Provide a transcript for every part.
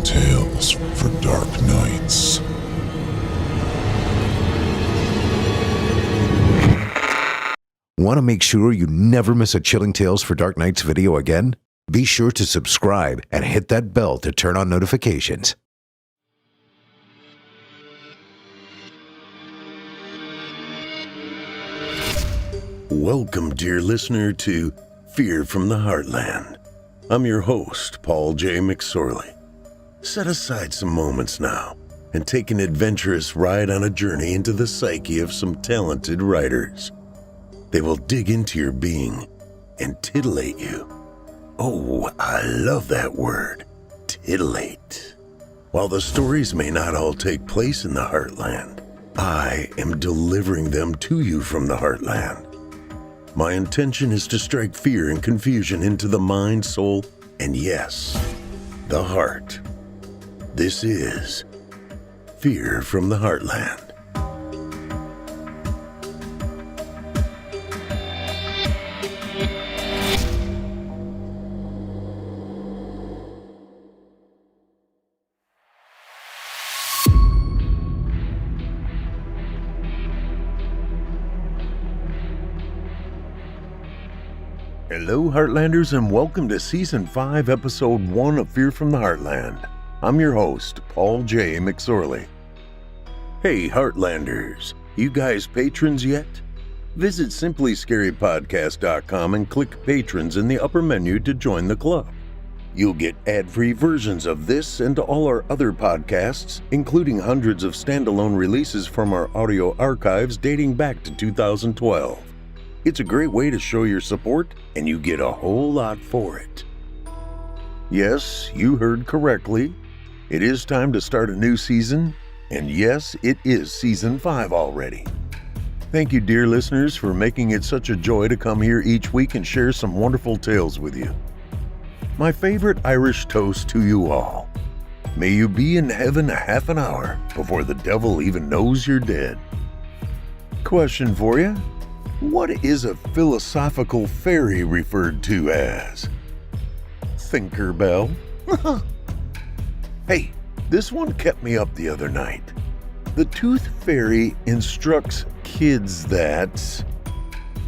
tales for dark nights. Want to make sure you never miss a Chilling Tales for Dark Nights video again? Be sure to subscribe and hit that bell to turn on notifications. Welcome, dear listener, to Fear from the Heartland. I'm your host, Paul J. McSorley. Set aside some moments now and take an adventurous ride on a journey into the psyche of some talented writers. They will dig into your being and titillate you. Oh, I love that word, titillate. While the stories may not all take place in the Heartland, I am delivering them to you from the Heartland. My intention is to strike fear and confusion into the mind, soul, and yes, the heart. This is Fear from the Heartland. Hello, Heartlanders, and welcome to Season 5, Episode 1 of Fear from the Heartland. I'm your host, Paul J. McSorley. Hey, Heartlanders, you guys patrons yet? Visit simplyscarypodcast.com and click Patrons in the upper menu to join the club. You'll get ad-free versions of this and all our other podcasts, including hundreds of standalone releases from our audio archives dating back to 2012. It's a great way to show your support, and you get a whole lot for it. Yes, you heard correctly. It is time to start a new season, and yes, it is Season 5 already. Thank you, dear listeners, for making it such a joy to come here each week and share some wonderful tales with you. My favorite Irish toast to you all. May you be in heaven a half an hour before the devil even knows you're dead. Question for you. What is a philosophical fairy referred to as? Tinkerbell? Hey, this one kept me up the other night. The Tooth Fairy instructs kids that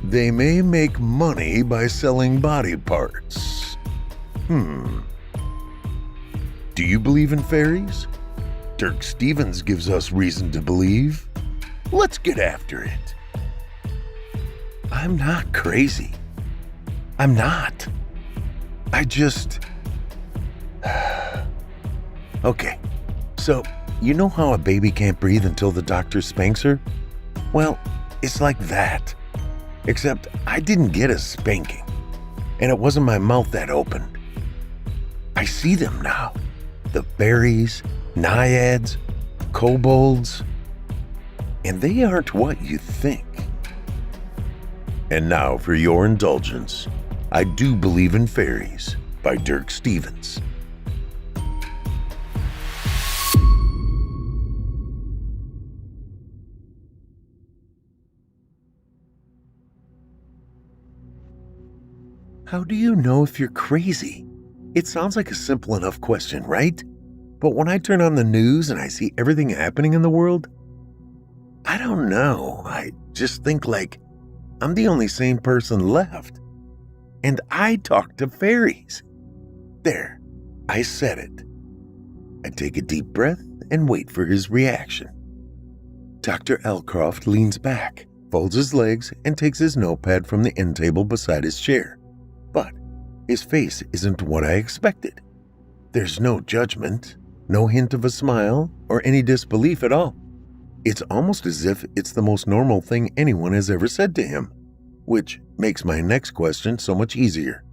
they may make money by selling body parts. Do you believe in fairies? Dirk Stevens gives us reason to believe. Let's get after it. I'm not crazy. I'm not. I just... Okay, so you know how a baby can't breathe until the doctor spanks her? Well, it's like that. Except I didn't get a spanking, and it wasn't my mouth that opened. I see them now. The fairies, naiads, kobolds, and they aren't what you think. And now for your indulgence, I Do Believe in Fairies by Dirk Stevens. How do you know if you're crazy? It sounds like a simple enough question, right? But when I turn on the news and I see everything happening in the world, I don't know. I just think like, I'm the only sane person left. And I talk to fairies. There, I said it. I take a deep breath and wait for his reaction. Dr. Elcroft leans back, folds his legs, and takes his notepad from the end table beside his chair. But his face isn't what I expected. There's no judgment, no hint of a smile, or any disbelief at all. It's almost as if it's the most normal thing anyone has ever said to him, which makes my next question so much easier.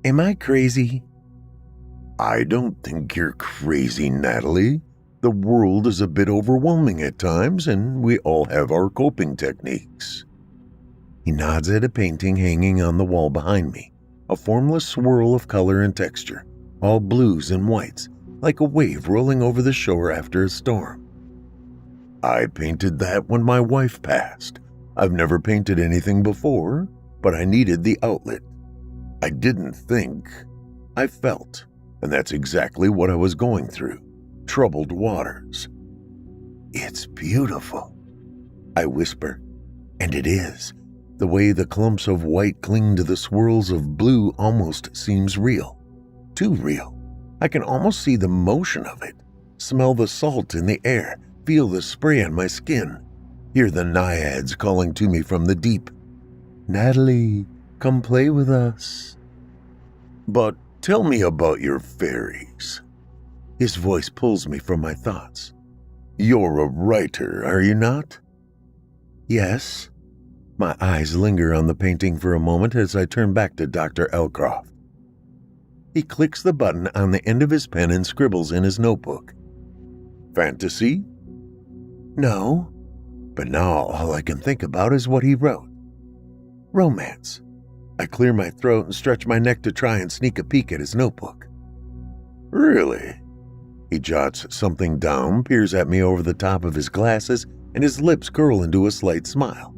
Am I crazy? I don't think you're crazy, Natalie. The world is a bit overwhelming at times, and we all have our coping techniques. He nods at a painting hanging on the wall behind me, a formless swirl of color and texture, all blues and whites, like a wave rolling over the shore after a storm. I painted that when my wife passed. I've never painted anything before, but I needed the outlet. I didn't think, I felt, And that's exactly what I was going through. Troubled waters. It's beautiful, I whisper, and it is. The way the clumps of white cling to the swirls of blue almost seems real. Too real. I can almost see the motion of it, smell the salt in the air, feel the spray on my skin, hear the naiads calling to me from the deep. Natalie, come play with us. But tell me about your fairies. His voice pulls me from my thoughts. You're a writer, are you not? Yes. My eyes linger on the painting for a moment as I turn back to Dr. Elcroft. He clicks the button on the end of his pen and scribbles in his notebook. Fantasy? No, but now all I can think about is what he wrote. Romance. I clear my throat and stretch my neck to try and sneak a peek at his notebook. Really? He jots something down, peers at me over the top of his glasses, and his lips curl into a slight smile.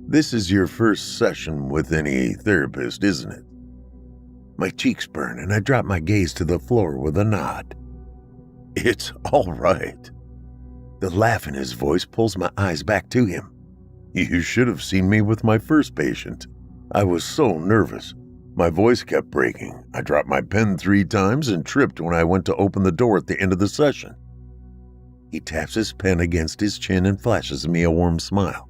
This is your first session with any therapist, isn't it? My cheeks burn and I drop my gaze to the floor with a nod. It's all right. The laugh in his voice pulls my eyes back to him. You should have seen me with my first patient. I was so nervous. My voice kept breaking. I dropped my pen 3 times and tripped when I went to open the door at the end of the session. He taps his pen against his chin and flashes me a warm smile.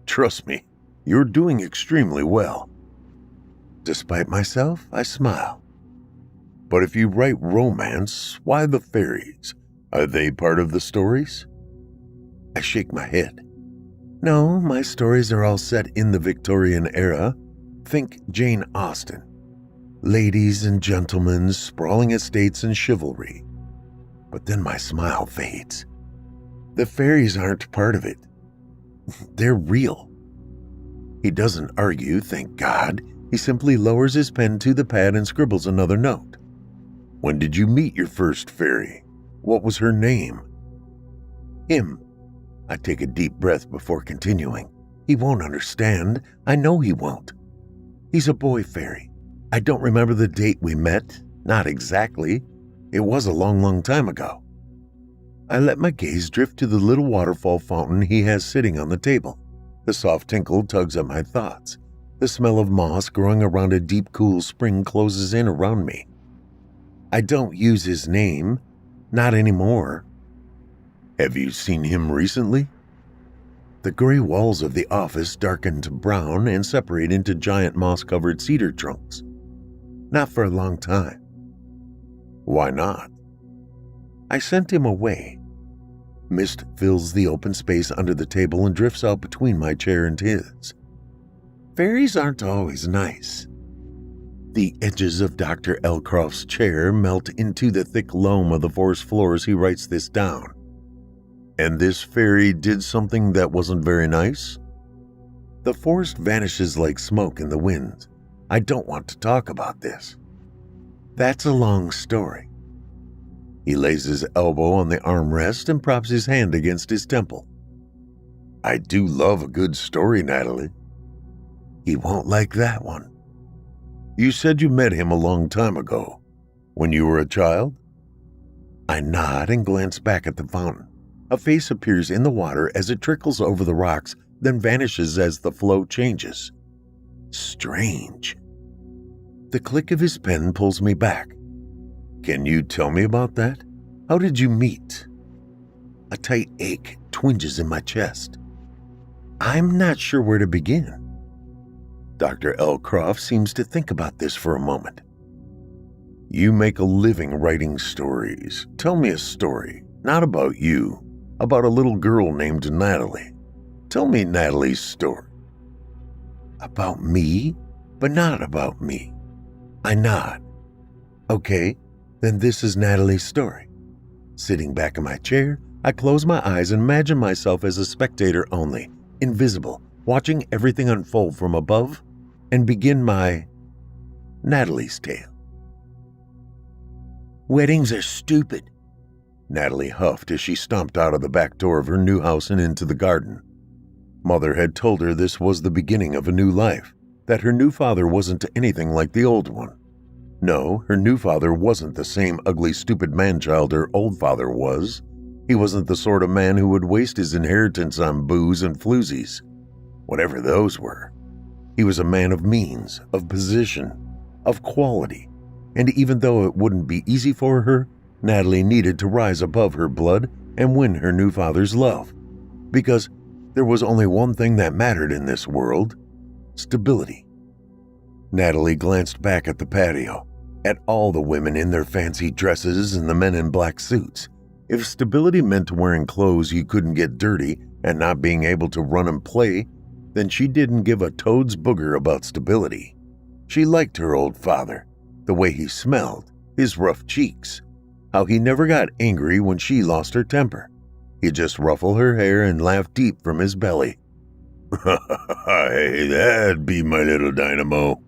Trust me, you're doing extremely well. Despite myself, I smile. But if you write romance, why the fairies? Are they part of the stories? I shake my head. No, my stories are all set in the Victorian era. Think Jane Austen. Ladies and gentlemen, sprawling estates and chivalry. But then my smile fades. The fairies aren't part of it. They're real. He doesn't argue, thank God. He simply lowers his pen to the pad and scribbles another note. When did you meet your first fairy? What was her name? Him. I take a deep breath before continuing. He won't understand. I know he won't. He's a boy fairy. I don't remember the date we met. Not exactly. It was a long, long time ago. I let my gaze drift to the little waterfall fountain he has sitting on the table. The soft tinkle tugs at my thoughts. The smell of moss growing around a deep, cool spring closes in around me. I don't use his name. Not anymore. Have you seen him recently? The gray walls of the office darken to brown and separate into giant moss-covered cedar trunks. Not for a long time. Why not? I sent him away. Mist fills the open space under the table and drifts out between my chair and his. Fairies aren't always nice. The edges of Dr. Elcroft's chair melt into the thick loam of the forest floor as he writes this down. And this fairy did something that wasn't very nice? The forest vanishes like smoke in the wind. I don't want to talk about this. That's a long story. He lays his elbow on the armrest and props his hand against his temple. I do love a good story, Natalie. He won't like that one. You said you met him a long time ago, when you were a child? I nod and glance back at the fountain. A face appears in the water as it trickles over the rocks, then vanishes as the flow changes. Strange. The click of his pen pulls me back. Can you tell me about that? How did you meet? A tight ache twinges in my chest. I'm not sure where to begin. Dr. Elcroft seems to think about this for a moment. You make a living writing stories. Tell me a story, not about you, about a little girl named Natalie. Tell me Natalie's story. About me, but not about me. I nod. Okay, then this is Natalie's story. Sitting back in my chair, I close my eyes and imagine myself as a spectator only, invisible, watching everything unfold from above, and begin my Natalie's tale. Weddings are stupid, Natalie huffed as she stomped out of the back door of her new house and into the garden. Mother had told her this was the beginning of a new life, that her new father wasn't anything like the old one. No, her new father wasn't the same ugly, stupid man-child her old father was. He wasn't the sort of man who would waste his inheritance on booze and floozies, whatever those were. He was a man of means, of position, of quality, and even though it wouldn't be easy for her, Natalie needed to rise above her blood and win her new father's love, because there was only one thing that mattered in this world: stability. Natalie glanced back at the patio, at all the women in their fancy dresses and the men in black suits. If stability meant wearing clothes you couldn't get dirty and not being able to run and play, then she didn't give a toad's booger about stability. She liked her old father, the way he smelled, his rough cheeks, how he never got angry when she lost her temper. He'd just ruffle her hair and laugh deep from his belly. Hey, that'd be my little dynamo.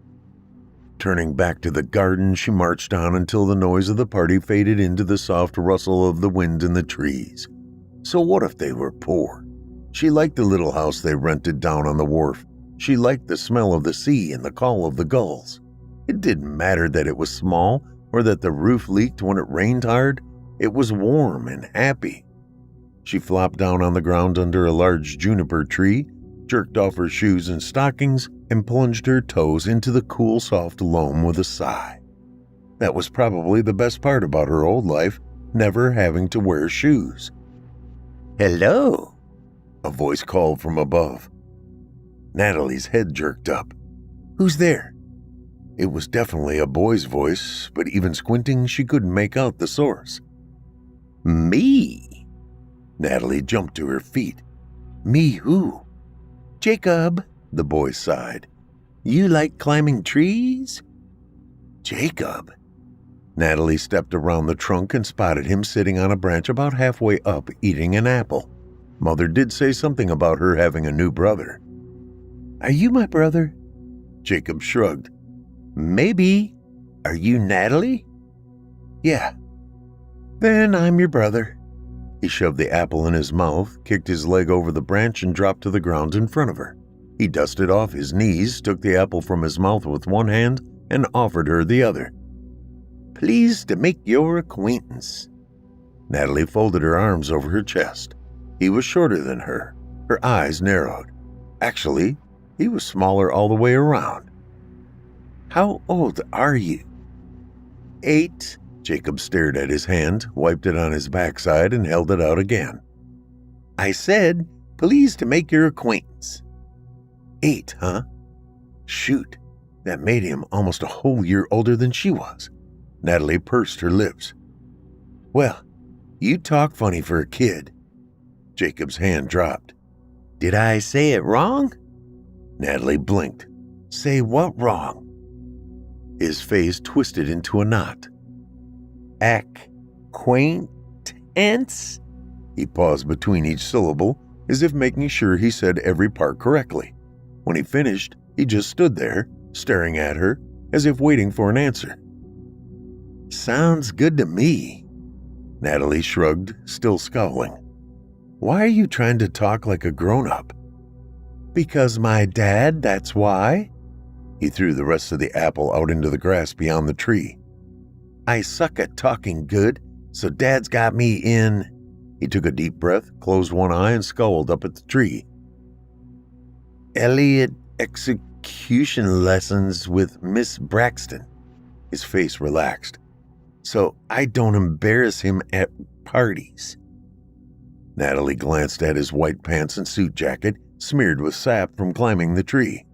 Turning back to the garden, she marched on until the noise of the party faded into the soft rustle of the wind in the trees. So what if they were poor? She liked the little house they rented down on the wharf. She liked the smell of the sea and the call of the gulls. It didn't matter that it was small or that the roof leaked when it rained hard. It was warm and happy. She flopped down on the ground under a large juniper tree, jerked off her shoes and stockings, and plunged her toes into the cool, soft loam with a sigh. That was probably the best part about her old life, never having to wear shoes. "Hello," a voice called from above. Natalie's head jerked up. "Who's there?" It was definitely a boy's voice, but even squinting, she couldn't make out the source. "Me?" Natalie jumped to her feet. "Me who?" "Jacob," the boy sighed. "You like climbing trees?" "Jacob?" Natalie stepped around the trunk and spotted him sitting on a branch about halfway up, eating an apple. Mother did say something about her having a new brother. "Are you my brother?" Jacob shrugged. "Maybe. Are you Natalie?" "Yeah." "Then I'm your brother." He shoved the apple in his mouth, kicked his leg over the branch, and dropped to the ground in front of her. He dusted off his knees, took the apple from his mouth with one hand, and offered her the other. "Pleased to make your acquaintance." Natalie folded her arms over her chest. He was shorter than her. Her eyes narrowed. Actually, he was smaller all the way around. "How old are you?" 8. Jacob stared at his hand, wiped it on his backside, and held it out again. "I said, pleased to make your acquaintance." 8, huh? Shoot, that made him almost a whole year older than she was. Natalie pursed her lips. "Well, you talk funny for a kid." Jacob's hand dropped. "Did I say it wrong?" Natalie blinked. "Say what wrong?" His face twisted into a knot. "Acquaintance?" He paused between each syllable, as if making sure he said every part correctly. When he finished, he just stood there, staring at her, as if waiting for an answer. "Sounds good to me." Natalie shrugged, still scowling. "Why are you trying to talk like a grown-up?" "Because my dad, that's why." He threw the rest of the apple out into the grass beyond the tree. "I suck at talking good, so Dad's got me in." He took a deep breath, closed one eye, and scowled up at the tree. "Elliot execution lessons with Miss Braxton." His face relaxed. "So I don't embarrass him at parties." Natalie glanced at his white pants and suit jacket, smeared with sap from climbing the tree.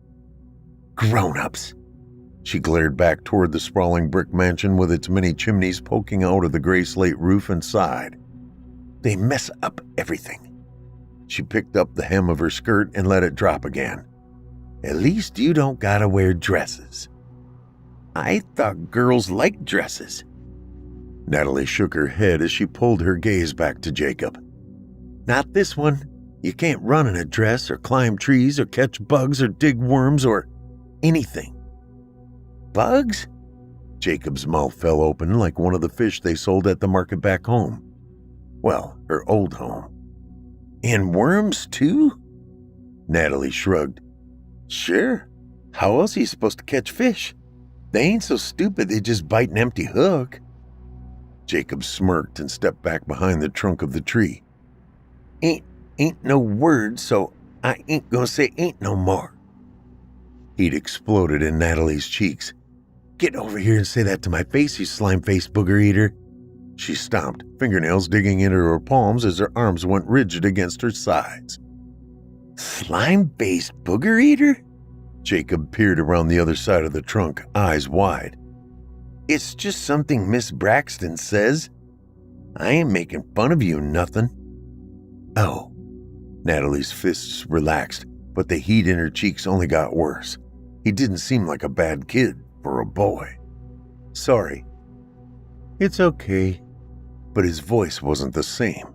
"Grown-ups." She glared back toward the sprawling brick mansion with its many chimneys poking out of the gray slate roof and sighed. "They mess up everything." She picked up the hem of her skirt and let it drop again. "At least you don't gotta wear dresses." "I thought girls liked dresses." Natalie shook her head as she pulled her gaze back to Jacob. "Not this one. You can't run in a dress or climb trees or catch bugs or dig worms or anything." "Bugs?" Jacob's mouth fell open like one of the fish they sold at the market back home. Well, her old home. "And worms, too?" Natalie shrugged. "Sure. How else are you supposed to catch fish?" They ain't so stupid they just bite an empty hook. Jacob smirked and stepped back behind the trunk of the tree. Ain't no word, so I ain't gonna say ain't no more. He'd exploded in Natalie's cheeks. Get over here and say that to my face, you slime-faced booger eater. She stomped, fingernails digging into her palms as her arms went rigid against her sides. Slime-faced booger eater? Jacob peered around the other side of the trunk, eyes wide. It's just something Miss Braxton says. I ain't making fun of you, nothing. Oh. Natalie's fists relaxed, but the heat in her cheeks only got worse. He didn't seem like a bad kid for a boy. Sorry. It's okay. But his voice wasn't the same.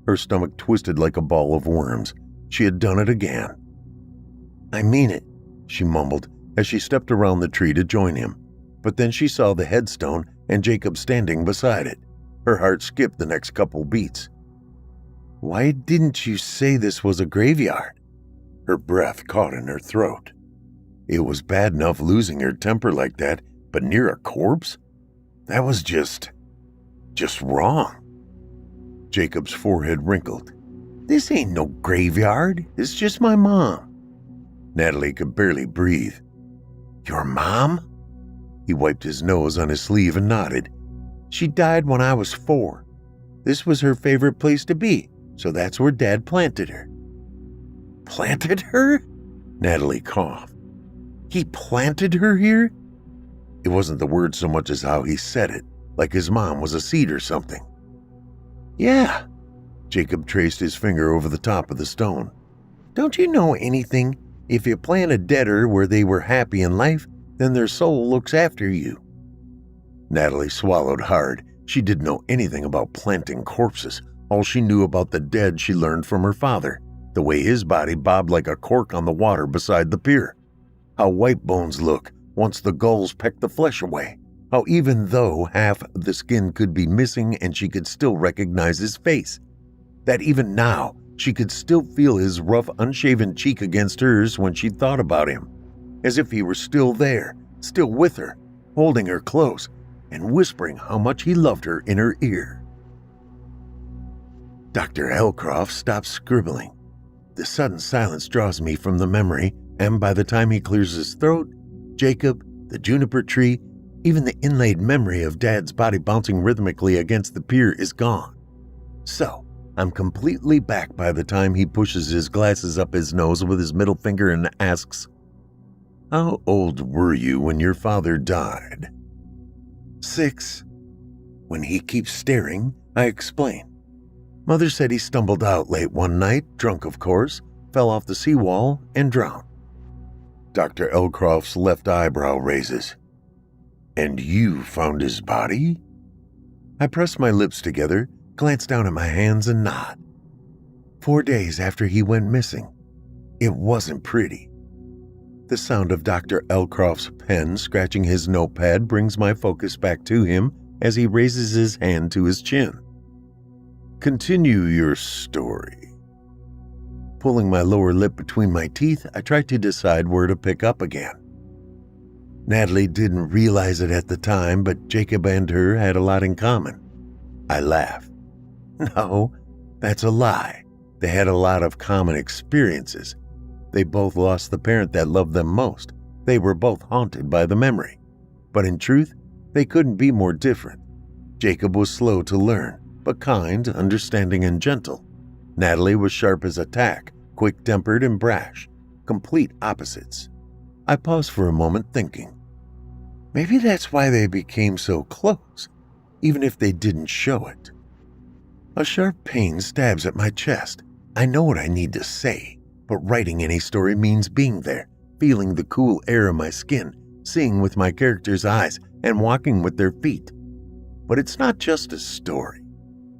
Her stomach twisted like a ball of worms. She had done it again. I mean it, she mumbled as she stepped around the tree to join him. But then she saw the headstone and Jacob standing beside it. Her heart skipped the next couple beats. Why didn't you say this was a graveyard? Her breath caught in her throat. It was bad enough losing her temper like that, but near a corpse? That was just wrong. Jacob's forehead wrinkled. This ain't no graveyard. It's just my mom. Natalie could barely breathe. Your mom? He wiped his nose on his sleeve and nodded. She died when I was 4. This was her favorite place to be, so that's where Dad planted her. Planted her? Natalie coughed. He planted her here? It wasn't the word so much as how he said it, like his mom was a seed or something. Yeah. Jacob traced his finger over the top of the stone. Don't you know anything? If you plant a debtor where they were happy in life, then their soul looks after you. Natalie swallowed hard. She didn't know anything about planting corpses. All she knew about the dead she learned from her father, the way his body bobbed like a cork on the water beside the pier. How white bones look once the gulls peck the flesh away. How even though half the skin could be missing and she could still recognize his face, that even now she could still feel his rough, unshaven cheek against hers when she thought about him, as if he were still there, still with her, holding her close and whispering how much he loved her in her ear. Dr. Elcroft stops scribbling. The sudden silence draws me from the memory, and by the time he clears his throat, Jacob, the juniper tree, even the inlaid memory of Dad's body bouncing rhythmically against the pier is gone. So, I'm completely back by the time he pushes his glasses up his nose with his middle finger and asks, How old were you when your father died? 6. When he keeps staring, I explain. Mother said he stumbled out late one night, drunk of course, fell off the seawall and drowned. Dr. Elcroft's left eyebrow raises. And you found his body? I press my lips together, glance down at my hands and nod. 4 days after he went missing. It wasn't pretty. The sound of Dr. Elcroft's pen scratching his notepad brings my focus back to him as he raises his hand to his chin. Continue your story. Pulling my lower lip between my teeth, I tried to decide where to pick up again. Natalie didn't realize it at the time, but Jacob and her had a lot in common. I laughed. No, that's a lie. They had a lot of common experiences. They both lost the parent that loved them most. They were both haunted by the memory. But in truth, they couldn't be more different. Jacob was slow to learn, but kind, understanding, and gentle. Natalie was sharp as a tack, quick-tempered and brash, complete opposites. I paused for a moment thinking, maybe that's why they became so close, even if they didn't show it. A sharp pain stabs at my chest. I know what I need to say, but writing any story means being there, feeling the cool air of my skin, seeing with my characters' eyes, and walking with their feet. But it's not just a story.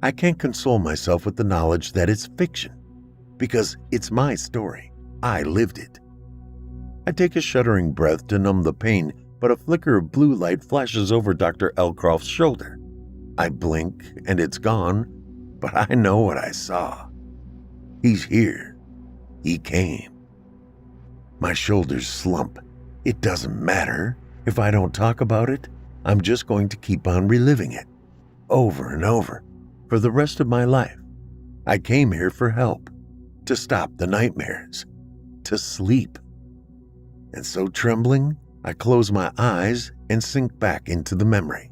I can't console myself with the knowledge that it's fiction, because it's my story. I lived it. I take a shuddering breath to numb the pain, but a flicker of blue light flashes over Dr. Elcroft's shoulder. I blink, and it's gone, but I know what I saw. He's here. He came. My shoulders slump. It doesn't matter. If I don't talk about it, I'm just going to keep on reliving it, over and over, for the rest of my life. I came here for help, to stop the nightmares, to sleep. And so trembling, I close my eyes and sink back into the memory.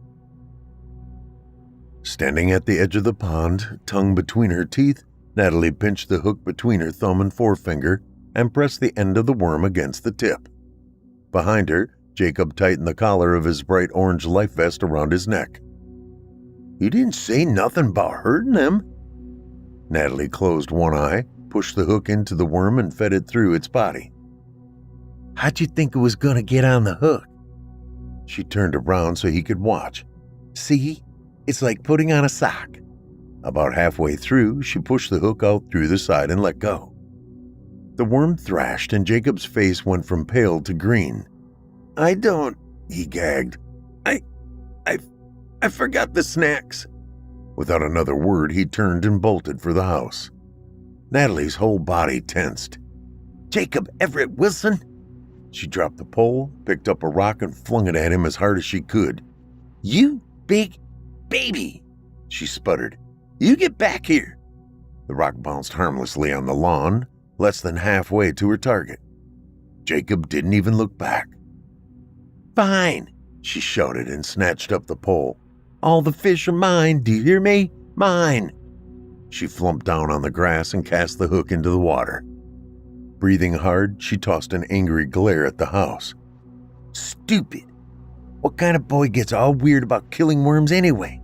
Standing at the edge of the pond, tongue between her teeth, Natalie pinched the hook between her thumb and forefinger and pressed the end of the worm against the tip. Behind her, Jacob tightened the collar of his bright orange life vest around his neck. "You didn't say nothing about hurting him." Natalie closed one eye, pushed the hook into the worm and fed it through its body. "How'd you think it was going to get on the hook?" She turned around so he could watch. "See? It's like putting on a sock." About halfway through, she pushed the hook out through the side and let go. The worm thrashed and Jacob's face went from pale to green. "I don't," he gagged. I forgot the snacks." Without another word, he turned and bolted for the house. Natalie's whole body tensed. "Jacob Everett Wilson!" She dropped the pole, picked up a rock and flung it at him as hard as she could. "You big baby!" she sputtered. "You get back here!" The rock bounced harmlessly on the lawn, less than halfway to her target. Jacob didn't even look back. "Fine," she shouted and snatched up the pole. "All the fish are mine, do you hear me? Mine!" She flumped down on the grass and cast the hook into the water. Breathing hard, she tossed an angry glare at the house. "Stupid! What kind of boy gets all weird about killing worms anyway?"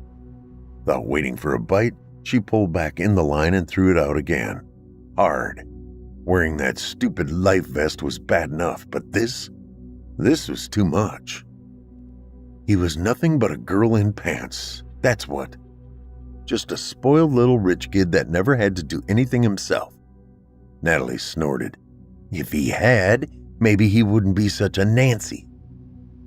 Without waiting for a bite, she pulled back in the line and threw it out again. Hard. Wearing that stupid life vest was bad enough, but this was too much. He was nothing but a girl in pants, that's what. Just a spoiled little rich kid that never had to do anything himself. Natalie snorted. If he had, maybe he wouldn't be such a Nancy.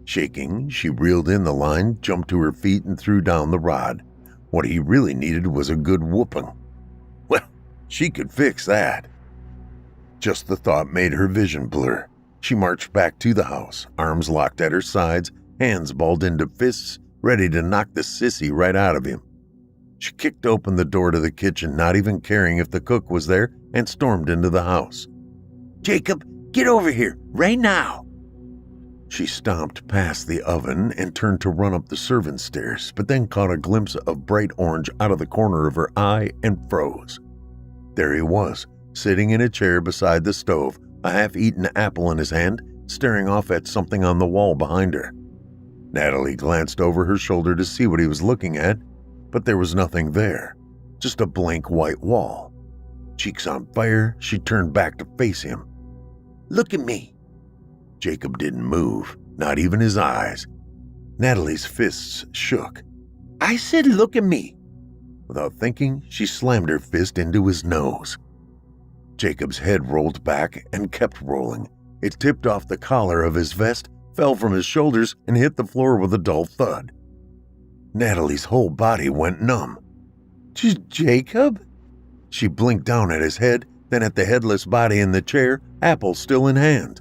Shaking, she reeled in the line, jumped to her feet, and threw down the rod. What he really needed was a good whooping. Well, she could fix that. Just the thought made her vision blur. She marched back to the house, arms locked at her sides, hands balled into fists, ready to knock the sissy right out of him. She kicked open the door to the kitchen, not even caring if the cook was there, and stormed into the house. "Jacob, get over here, right now!" She stomped past the oven and turned to run up the servants' stairs, but then caught a glimpse of bright orange out of the corner of her eye and froze. There he was, sitting in a chair beside the stove, a half-eaten apple in his hand, staring off at something on the wall behind her. Natalie glanced over her shoulder to see what he was looking at, but there was nothing there, just a blank white wall. Cheeks on fire, she turned back to face him. "Look at me!" Jacob didn't move, not even his eyes. Natalie's fists shook. "I said look at me!" Without thinking, she slammed her fist into his nose. Jacob's head rolled back and kept rolling. It tipped off the collar of his vest, fell from his shoulders, and hit the floor with a dull thud. Natalie's whole body went numb. "Jacob?" She blinked down at his head, then at the headless body in the chair, apple still in hand.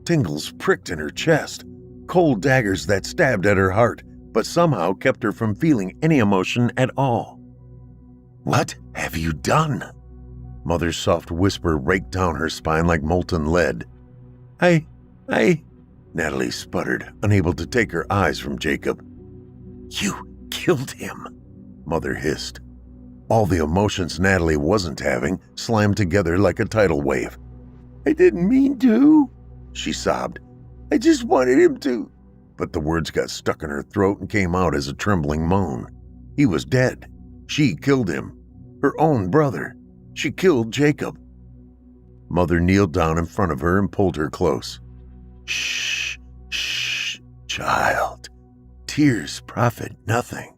Tingles pricked in her chest, cold daggers that stabbed at her heart, but somehow kept her from feeling any emotion at all. "What have you done?" Mother's soft whisper raked down her spine like molten lead. I... Natalie sputtered, unable to take her eyes from Jacob. "You killed him," Mother hissed. All the emotions Natalie wasn't having slammed together like a tidal wave. "I didn't mean to," she sobbed. "I just wanted him to." But the words got stuck in her throat and came out as a trembling moan. He was dead. She killed him. Her own brother. She killed Jacob. Mother kneeled down in front of her and pulled her close. "Shh, child. Tears profit nothing."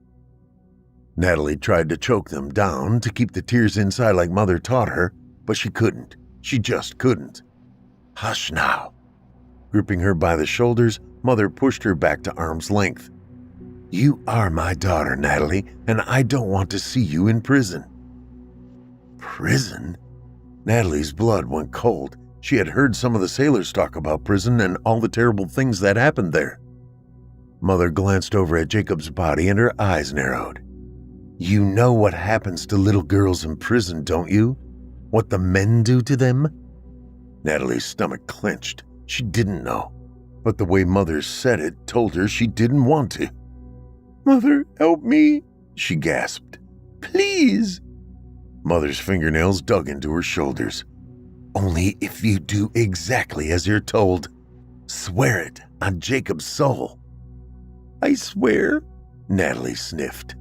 Natalie tried to choke them down, to keep the tears inside like Mother taught her, but she couldn't. She just couldn't. "Hush now." Gripping her by the shoulders, Mother pushed her back to arm's length. "You are my daughter, Natalie, and I don't want to see you in prison." Prison? Natalie's blood went cold. She had heard some of the sailors talk about prison and all the terrible things that happened there. Mother glanced over at Jacob's body and her eyes narrowed. You know what happens to little girls in prison, don't you? What the men do to them? Natalie's stomach clenched. She didn't know, but the way Mother said it told her she didn't want to. Mother, help me, she gasped. Please. Mother's fingernails dug into her shoulders. Only if you do exactly as you're told. Swear it on Jacob's soul. I swear, Natalie sniffed.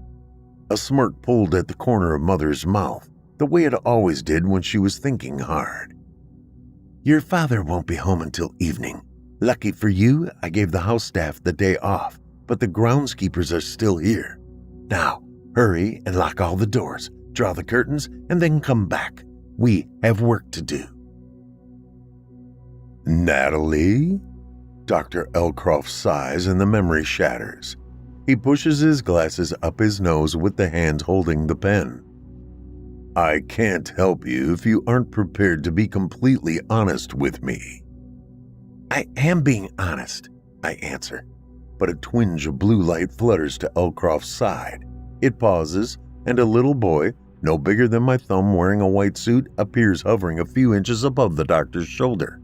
A smirk pulled at the corner of Mother's mouth, the way it always did when she was thinking hard. Your father won't be home until evening. Lucky for you, I gave the house staff the day off, but the groundskeepers are still here. Now, hurry and lock all the doors, draw the curtains, and then come back. We have work to do. Natalie? Dr. Elcroft sighs and the memory shatters. He pushes his glasses up his nose with the hand holding the pen. I can't help you if you aren't prepared to be completely honest with me. I am being honest, I answer, but a twinge of blue light flutters to Elcroft's side. It pauses, and a little boy, no bigger than my thumb wearing a white suit, appears hovering a few inches above the doctor's shoulder.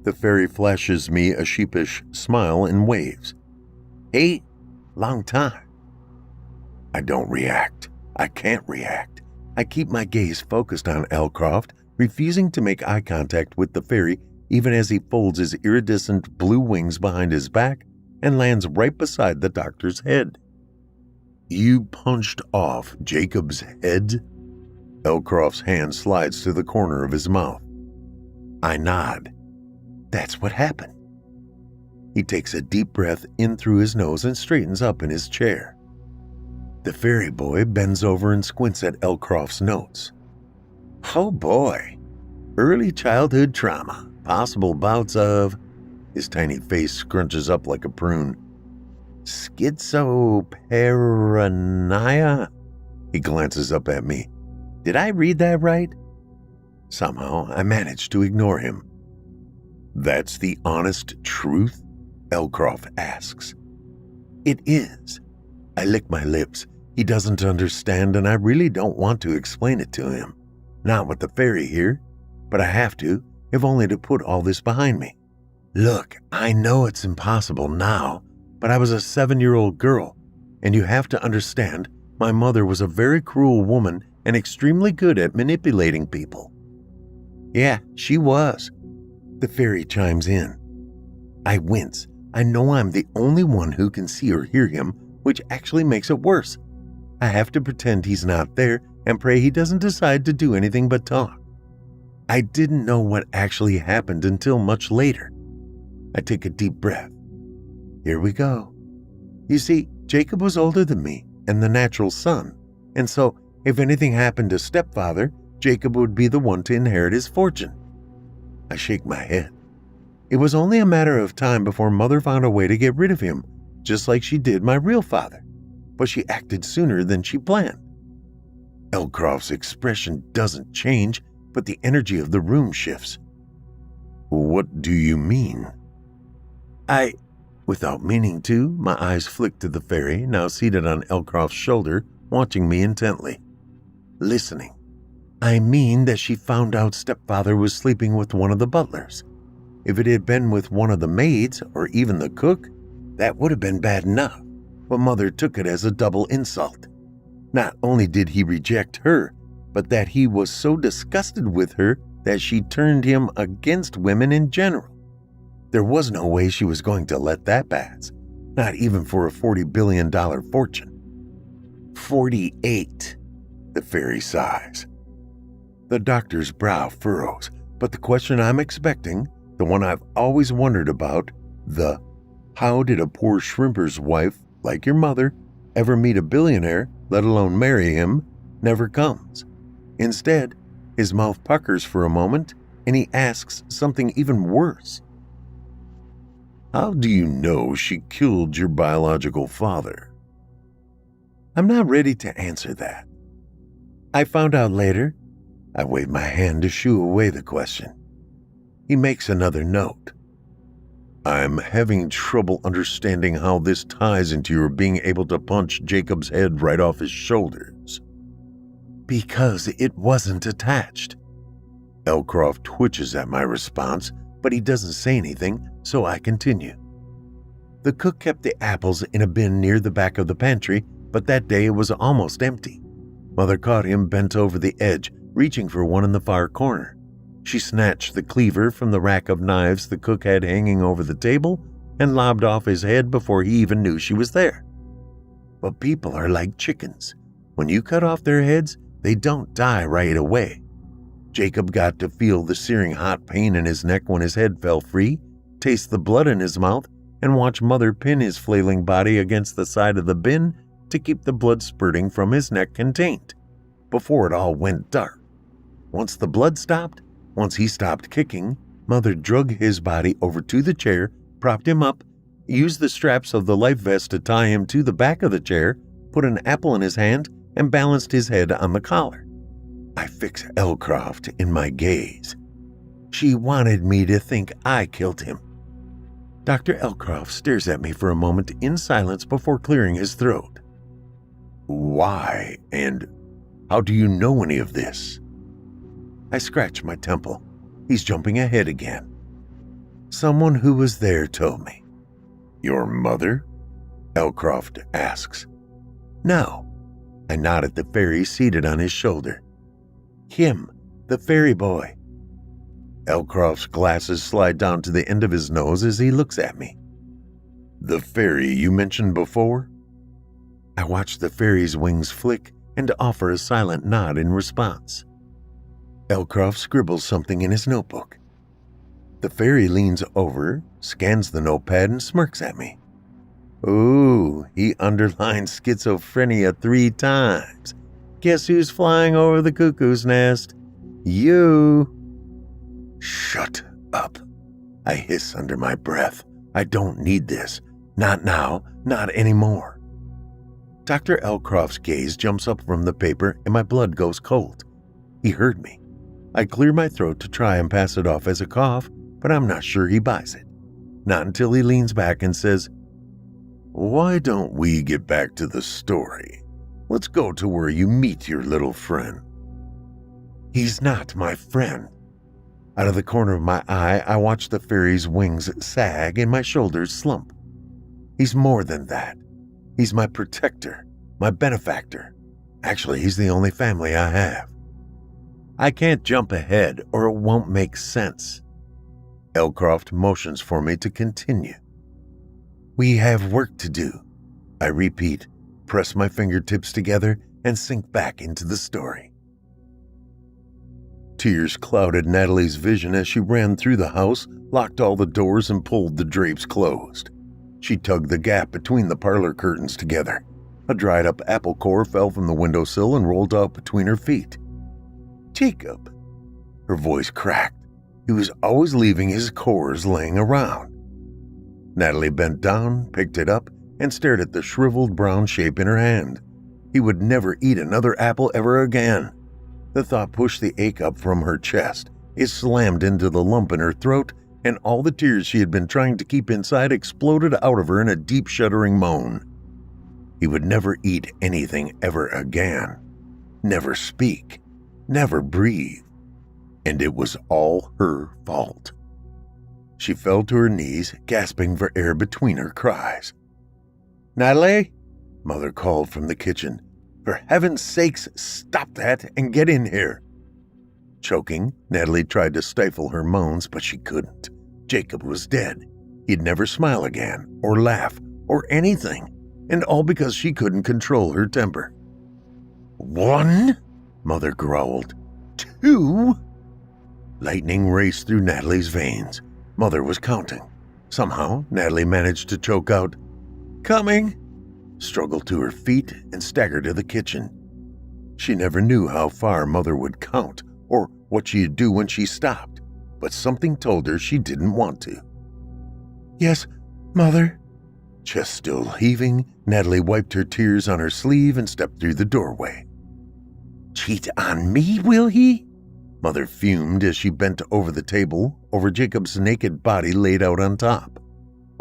The fairy flashes me a sheepish smile and waves. Hey, long time. I don't react. I can't react. I keep my gaze focused on Elcroft, refusing to make eye contact with the fairy even as he folds his iridescent blue wings behind his back and lands right beside the doctor's head. You punched off Jacob's head? Elcroft's hand slides to the corner of his mouth. I nod. That's what happened. He takes a deep breath in through his nose and straightens up in his chair. The fairy boy bends over and squints at Elcroft's notes. Oh boy, early childhood trauma, possible bouts of... His tiny face scrunches up like a prune. Schizoparanoia? He glances up at me. Did I read that right? Somehow I manage to ignore him. That's the honest truth? Elcroft asks. It is. I lick my lips. He doesn't understand, and I really don't want to explain it to him. Not with the fairy here, but I have to, if only to put all this behind me. Look, I know it's impossible now, but I was a 7-year-old girl, and you have to understand, my mother was a very cruel woman and extremely good at manipulating people. Yeah, she was. The fairy chimes in. I wince. I know I'm the only one who can see or hear him, which actually makes it worse. I have to pretend he's not there and pray he doesn't decide to do anything but talk. I didn't know what actually happened until much later. I take a deep breath. Here we go. You see, Jacob was older than me and the natural son, and so if anything happened to stepfather, Jacob would be the one to inherit his fortune. I shake my head. It was only a matter of time before Mother found a way to get rid of him, just like she did my real father, but she acted sooner than she planned. Elcroft's expression doesn't change, but the energy of the room shifts. What do you mean? Without meaning to, my eyes flick to the fairy, now seated on Elcroft's shoulder, watching me intently. Listening. I mean that she found out stepfather was sleeping with one of the butlers. If it had been with one of the maids, or even the cook, that would have been bad enough, but Mother took it as a double insult. Not only did he reject her, but that he was so disgusted with her that she turned him against women in general. There was no way she was going to let that pass, not even for a $40 billion fortune. 48, the fairy sighs. The doctor's brow furrows, but the question I'm expecting, the one I've always wondered about, how did a poor shrimper's wife, like your mother, ever meet a billionaire, let alone marry him, never comes. Instead, his mouth puckers for a moment, and he asks something even worse. How do you know she killed your biological father? I'm not ready to answer that. I found out later. I wave my hand to shoo away the question. He makes another note. I'm having trouble understanding how this ties into your being able to punch Jacob's head right off his shoulders. Because it wasn't attached. Elcroft twitches at my response, but he doesn't say anything, so I continue. The cook kept the apples in a bin near the back of the pantry, but that day it was almost empty. Mother caught him bent over the edge, reaching for one in the far corner. She snatched the cleaver from the rack of knives the cook had hanging over the table and lobbed off his head before he even knew she was there. But people are like chickens. When you cut off their heads, they don't die right away. Jacob got to feel the searing hot pain in his neck when his head fell free, taste the blood in his mouth, and watch Mother pin his flailing body against the side of the bin to keep the blood spurting from his neck contained, before it all went dark. Once the blood stopped, once he stopped kicking, Mother drug his body over to the chair, propped him up, used the straps of the life vest to tie him to the back of the chair, put an apple in his hand, and balanced his head on the collar. I fix Elcroft in my gaze. She wanted me to think I killed him. Dr. Elcroft stares at me for a moment in silence before clearing his throat. Why, and how do you know any of this? I scratch my temple. He's jumping ahead again. Someone who was there told me. Your mother? Elcroft asks. No. I nod at the fairy seated on his shoulder. Him, the fairy boy. Elcroft's glasses slide down to the end of his nose as he looks at me. The fairy you mentioned before? I watch the fairy's wings flick and offer a silent nod in response. Elcroft scribbles something in his notebook. The fairy leans over, scans the notepad, and smirks at me. Ooh, he underlined schizophrenia 3 times. Guess who's flying over the cuckoo's nest? You. Shut up. I hiss under my breath. I don't need this. Not now, not anymore. Dr. Elcroft's gaze jumps up from the paper and my blood goes cold. He heard me. I clear my throat to try and pass it off as a cough, but I'm not sure he buys it. Not until he leans back and says, Why don't we get back to the story? Let's go to where you meet your little friend. He's not my friend. Out of the corner of my eye, I watch the fairy's wings sag and my shoulders slump. He's more than that. He's my protector, my benefactor. Actually, he's the only family I have. I can't jump ahead or it won't make sense. Elcroft motions for me to continue. We have work to do. I repeat, press my fingertips together, and sink back into the story. Tears clouded Natalie's vision as she ran through the house, locked all the doors, and pulled the drapes closed. She tugged the gap between the parlor curtains together. A dried-up apple core fell from the windowsill and rolled out between her feet. Jacob. Her voice cracked. He was always leaving his cores laying around. Natalie bent down, picked it up, and stared at the shriveled brown shape in her hand. He would never eat another apple ever again. The thought pushed the ache up from her chest. It slammed into the lump in her throat, and all the tears she had been trying to keep inside exploded out of her in a deep shuddering moan. He would never eat anything ever again. Never speak. Never breathe. And it was all her fault. She fell to her knees, gasping for air between her cries. Natalie? Mother called from the kitchen. For heaven's sakes, stop that and get in here. Choking, Natalie tried to stifle her moans, but she couldn't. Jacob was dead. He'd never smile again, or laugh, or anything, and all because she couldn't control her temper. 1, Mother growled. 2. Lightning raced through Natalie's veins. Mother was counting. Somehow, Natalie managed to choke out, Coming! Struggled to her feet and staggered to the kitchen. She never knew how far Mother would count or what she'd do when she stopped, but something told her she didn't want to. Yes, Mother. Chest still heaving, Natalie wiped her tears on her sleeve and stepped through the doorway. Cheat on me, will he? Mother fumed as she bent over the table, over Jacob's naked body laid out on top.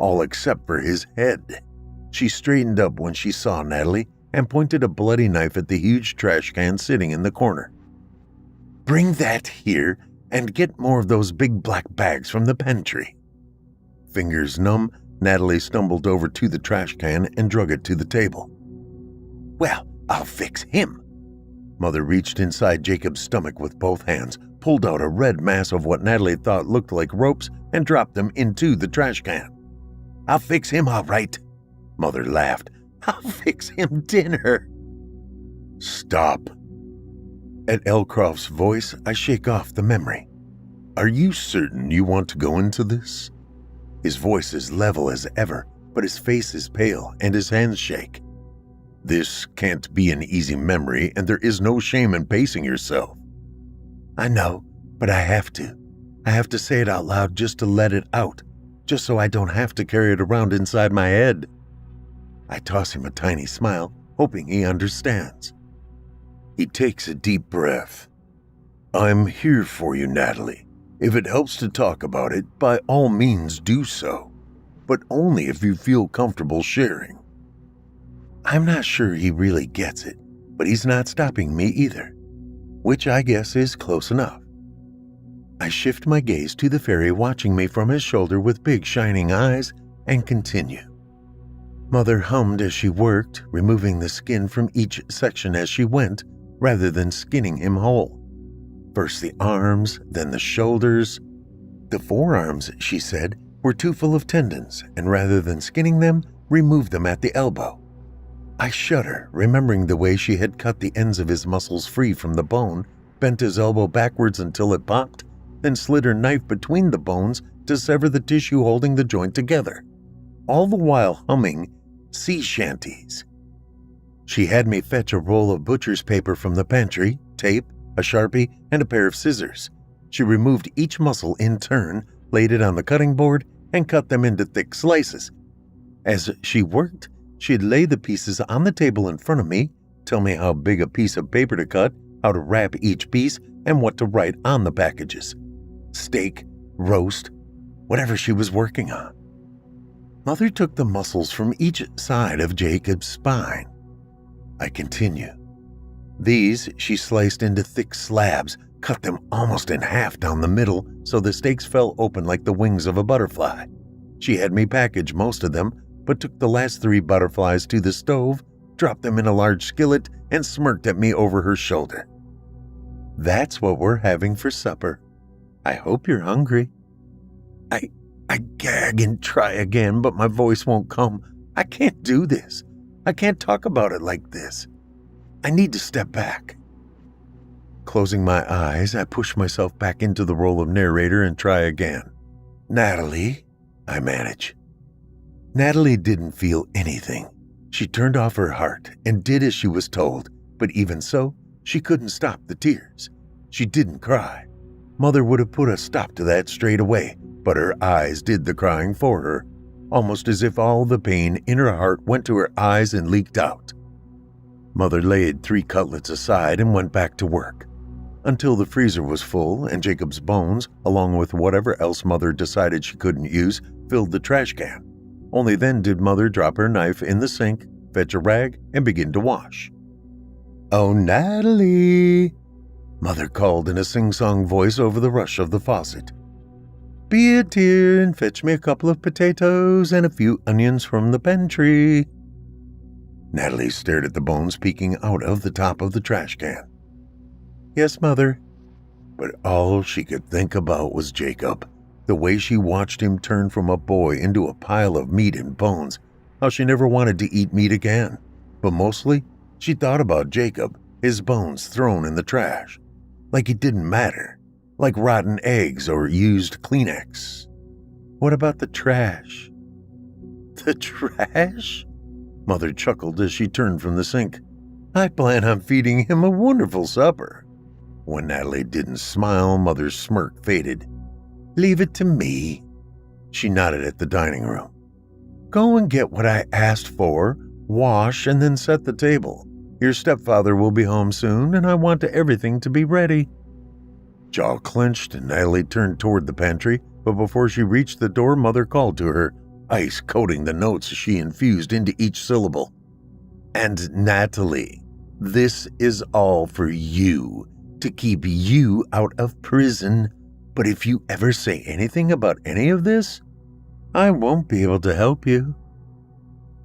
all except for his head. She straightened up when she saw Natalie and pointed a bloody knife at the huge trash can sitting in the corner. "Bring that here and get more of those big black bags from the pantry." Fingers numb, Natalie stumbled over to the trash can and drug it to the table. "Well, I'll fix him." Mother reached inside Jacob's stomach with both hands, pulled out a red mass of what Natalie thought looked like ropes, and dropped them into the trash can. "I'll fix him all right." Mother laughed. "I'll fix him dinner." "Stop." At Elcroft's voice, I shake off the memory. "Are you certain you want to go into this?" His voice is level as ever, but his face is pale and his hands shake. "This can't be an easy memory, and there is no shame in pacing yourself." "I know, but I have to. I have to say it out loud just to let it out, just so I don't have to carry it around inside my head." I toss him a tiny smile, hoping he understands. He takes a deep breath. "I'm here for you, Natalie. If it helps to talk about it, by all means do so, but only if you feel comfortable sharing." I'm not sure he really gets it, but he's not stopping me either, which I guess is close enough. I shift my gaze to the fairy watching me from his shoulder with big shining eyes and continue. Mother hummed as she worked, removing the skin from each section as she went, rather than skinning him whole. First the arms, then the shoulders. The forearms, she said, were too full of tendons, and rather than skinning them, removed them at the elbow. I shudder, remembering the way she had cut the ends of his muscles free from the bone, bent his elbow backwards until it popped, then slid her knife between the bones to sever the tissue holding the joint together, all the while humming sea shanties. She had me fetch a roll of butcher's paper from the pantry, tape, a Sharpie, and a pair of scissors. She removed each muscle in turn, laid it on the cutting board, and cut them into thick slices. As she worked, she'd lay the pieces on the table in front of me, tell me how big a piece of paper to cut, how to wrap each piece, and what to write on the packages. Steak, roast, whatever she was working on. Mother took the muscles from each side of Jacob's spine. I continue. These she sliced into thick slabs, cut them almost in half down the middle so the steaks fell open like the wings of a butterfly. She had me package most of them, but took the last 3 butterflies to the stove, dropped them in a large skillet, and smirked at me over her shoulder. "That's what we're having for supper. I hope you're hungry." I gag and try again, but my voice won't come. I can't do this. I can't talk about it like this. I need to step back. Closing my eyes, I push myself back into the role of narrator and try again. "Natalie," I manage. Natalie didn't feel anything. She turned off her heart and did as she was told, but even so, she couldn't stop the tears. She didn't cry. Mother would have put a stop to that straight away, but her eyes did the crying for her, almost as if all the pain in her heart went to her eyes and leaked out. Mother laid 3 cutlets aside and went back to work, until the freezer was full and Jacob's bones, along with whatever else Mother decided she couldn't use, filled the trash can. Only then did Mother drop her knife in the sink, fetch a rag, and begin to wash. "Oh, Natalie," Mother called in a sing-song voice over the rush of the faucet. "Be a dear and fetch me a couple of potatoes and a few onions from the pantry." Natalie stared at the bones peeking out of the top of the trash can. "Yes, Mother." But all she could think about was Jacob, the way she watched him turn from a boy into a pile of meat and bones, how she never wanted to eat meat again. But mostly, she thought about Jacob, his bones thrown in the trash, like it didn't matter, like rotten eggs or used Kleenex. What about the trash? "The trash?" Mother chuckled as she turned from the sink. "I plan on feeding him a wonderful supper." When Natalie didn't smile, Mother's smirk faded. "Leave it to me." She nodded at the dining room. "Go and get what I asked for, wash, and then set the table. Your stepfather will be home soon, and I want everything to be ready." Jaw clenched, and Natalie turned toward the pantry, but before she reached the door, Mother called to her. ice coating the notes she infused into each syllable. And Natalie, this is all for you, to keep you out of prison. But if you ever say anything about any of this, I won't be able to help you.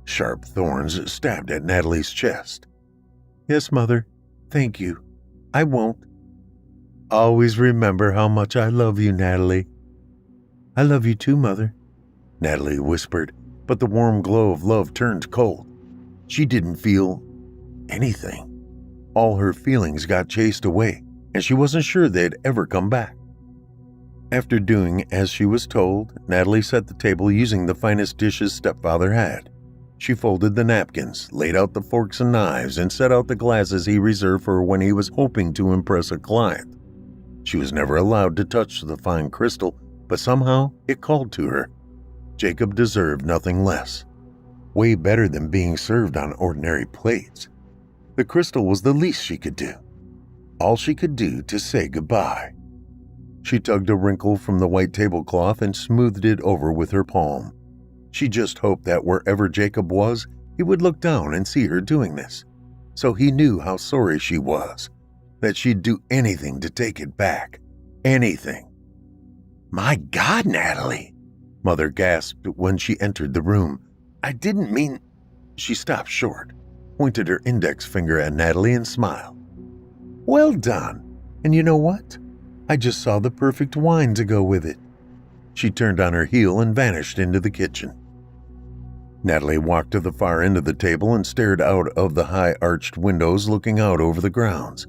Sharp thorns stabbed at Natalie's chest. Yes, Mother. Thank you. I won't. Always remember how much I love you, Natalie. I love you too, Mother, Natalie whispered, but the warm glow of love turned cold. She didn't feel anything. All her feelings got chased away, and she wasn't sure they'd ever come back. After doing as she was told, Natalie set the table using the finest dishes stepfather had. She folded the napkins, laid out the forks and knives, and set out the glasses he reserved for when he was hoping to impress a client. She was never allowed to touch the fine crystal, but somehow it called to her. Jacob deserved nothing less. Way better than being served on ordinary plates. The crystal was the least she could do. All she could do to say goodbye. She tugged a wrinkle from the white tablecloth and smoothed it over with her palm. She just hoped that wherever Jacob was, he would look down and see her doing this, so he knew how sorry she was, that she'd do anything to take it back. Anything. My God, Natalie, Mother gasped when she entered the room. I didn't mean... She stopped short, pointed her index finger at Natalie and smiled. Well done. And you know what? I just saw the perfect wine to go with it. She turned on her heel and vanished into the kitchen. Natalie walked to the far end of the table and stared out of the high-arched windows looking out over the grounds.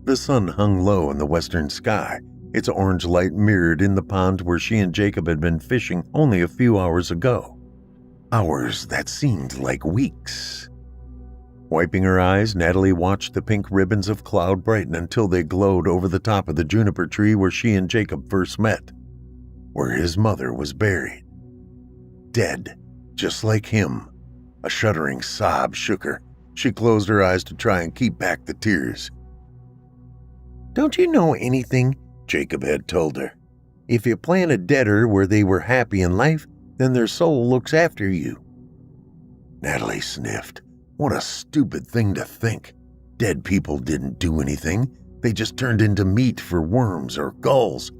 The sun hung low in the western sky, its orange light mirrored in the pond where she and Jacob had been fishing only a few hours ago. Hours that seemed like weeks. Wiping her eyes, Natalie watched the pink ribbons of cloud brighten until they glowed over the top of the juniper tree where she and Jacob first met, where his mother was buried. Dead, just like him. A shuddering sob shook her. She closed her eyes to try and keep back the tears. Don't you know anything? Jacob had told her. If you plant a deader where they were happy in life, then their soul looks after you. Natalie sniffed. What a stupid thing to think. Dead people didn't do anything. They just turned into meat for worms or gulls.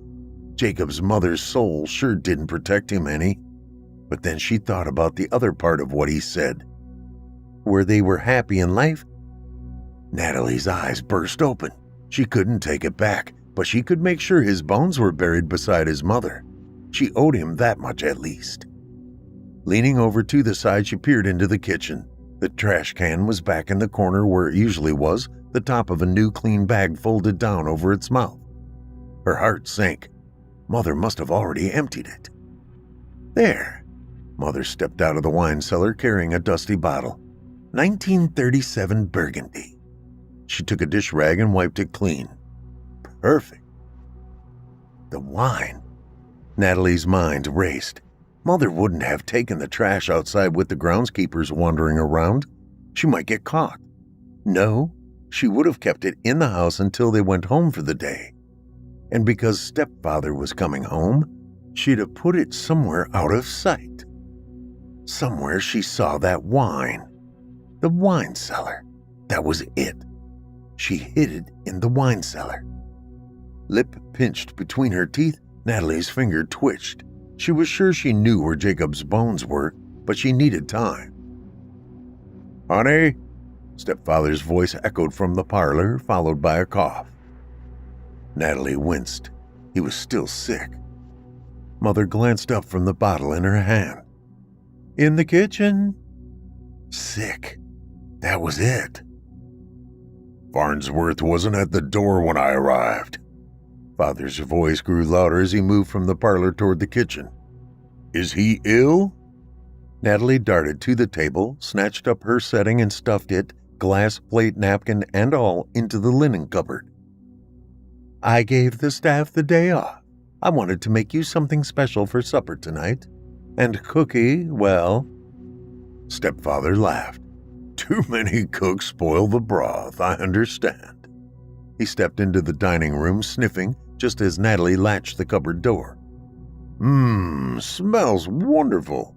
Jacob's mother's soul sure didn't protect him any. But then she thought about the other part of what he said. Where they were happy in life? Natalie's eyes burst open. She couldn't take it back, but she could make sure his bones were buried beside his mother. She owed him that much at least. Leaning over to the side, she peered into the kitchen. The trash can was back in the corner where it usually was, the top of a new clean bag folded down over its mouth. Her heart sank. Mother must have already emptied it. There. Mother stepped out of the wine cellar carrying a dusty bottle. 1937 Burgundy. She took a dish rag and wiped it clean. Perfect. The wine. Natalie's mind raced. Mother wouldn't have taken the trash outside with the groundskeepers wandering around. She might get caught. No, she would have kept it in the house until they went home for the day. And because stepfather was coming home, she'd have put it somewhere out of sight. Somewhere she saw that wine. The wine cellar. That was it. She hid it in the wine cellar. Lip pinched between her teeth, Natalie's finger twitched. She was sure she knew where Jacob's bones were, but she needed time. Honey? Stepfather's voice echoed from the parlor, followed by a cough. Natalie winced. He was still sick. Mother glanced up from the bottle in her hand. In the kitchen. Sick. That was it. Farnsworth wasn't at the door when I arrived. Father's voice grew louder as he moved from the parlor toward the kitchen. Is he ill? Natalie darted to the table, snatched up her setting and stuffed it, glass, plate, napkin, and all, into the linen cupboard. I gave the staff the day off. I wanted to make you something special for supper tonight. And Cookie, well... Stepfather laughed. Too many cooks spoil the broth, I understand. He stepped into the dining room, sniffing, just as Natalie latched the cupboard door. Smells wonderful.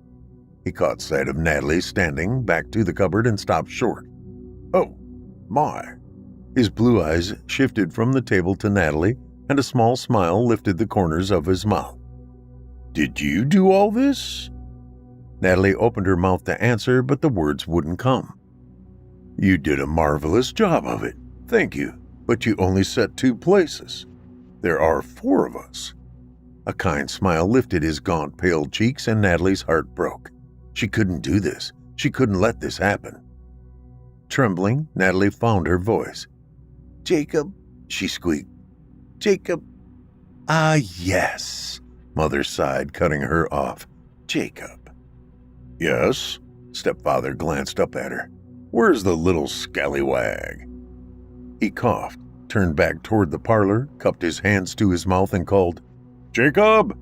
He caught sight of Natalie standing back to the cupboard and stopped short. "Oh, my." His blue eyes shifted from the table to Natalie, and a small smile lifted the corners of his mouth. "Did you do all this?" Natalie opened her mouth to answer, but the words wouldn't come. "You did a marvelous job of it. Thank you. But you only set 2 places. There are 4 of us." A kind smile lifted his gaunt, pale cheeks, and Natalie's heart broke. She couldn't do this. She couldn't let this happen. Trembling, Natalie found her voice. "Jacob," she squeaked. "Jacob." "Ah, yes," Mother sighed, cutting her off. "Jacob." "Yes?" Stepfather glanced up at her. "Where's the little scallywag?" He coughed, turned back toward the parlor, cupped his hands to his mouth, and called, "Jacob!"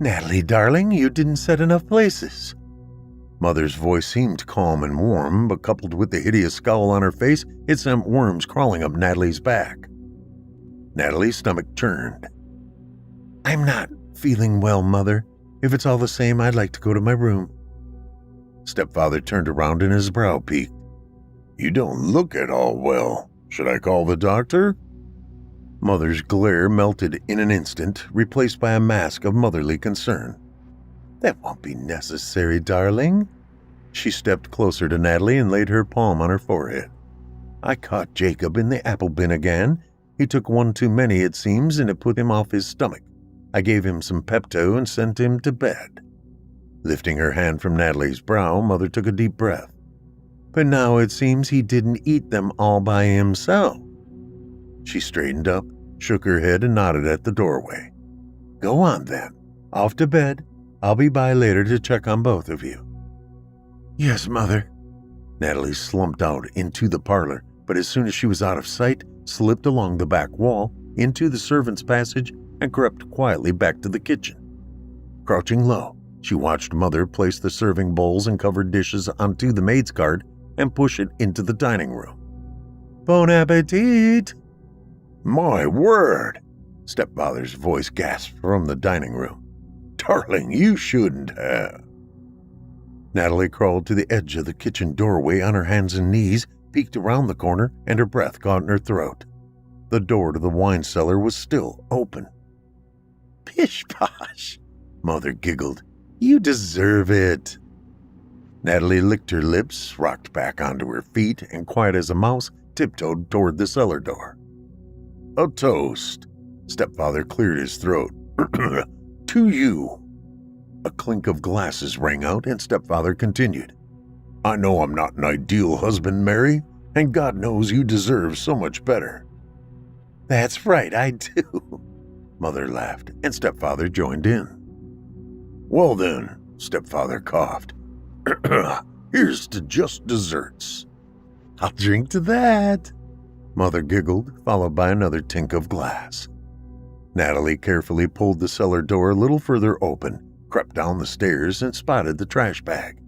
"Natalie, darling, you didn't set enough places." Mother's voice seemed calm and warm, but coupled with the hideous scowl on her face, it sent worms crawling up Natalie's back. Natalie's stomach churned. "I'm not feeling well, Mother. If it's all the same, I'd like to go to my room." Stepfather turned around and his brow peaked. "You don't look at all well. Should I call the doctor?" Mother's glare melted in an instant, replaced by a mask of motherly concern. "That won't be necessary, darling." She stepped closer to Natalie and laid her palm on her forehead. "I caught Jacob in the apple bin again. He took one too many, it seems, and it put him off his stomach. I gave him some Pepto and sent him to bed." Lifting her hand from Natalie's brow, Mother took a deep breath. "But now it seems he didn't eat them all by himself." She straightened up, shook her head, and nodded at the doorway. "Go on, then. Off to bed. I'll be by later to check on both of you." "Yes, Mother." Natalie slumped out into the parlor, but as soon as she was out of sight, slipped along the back wall, into the servants' passage, and crept quietly back to the kitchen. Crouching low, she watched Mother place the serving bowls and covered dishes onto the maid's cart and push it into the dining room. "Bon appetit!" "My word!" Stepfather's voice gasped from the dining room. "Darling, you shouldn't have." Natalie crawled to the edge of the kitchen doorway on her hands and knees, peeked around the corner, and her breath caught in her throat. The door to the wine cellar was still open. "Pish-posh," Mother giggled. "You deserve it." Natalie licked her lips, rocked back onto her feet, and quiet as a mouse, tiptoed toward the cellar door. "A toast." Stepfather cleared his throat. "To you." A clink of glasses rang out, and Stepfather continued. "I know I'm not an ideal husband, Mary, and God knows you deserve so much better." "That's right, I do." Mother laughed, and Stepfather joined in. "Well then," Stepfather coughed, "here's to just desserts." "I'll drink to that." Mother giggled, followed by another tink of glass. Natalie carefully pulled the cellar door a little further open, crept down the stairs, and spotted the trash bag.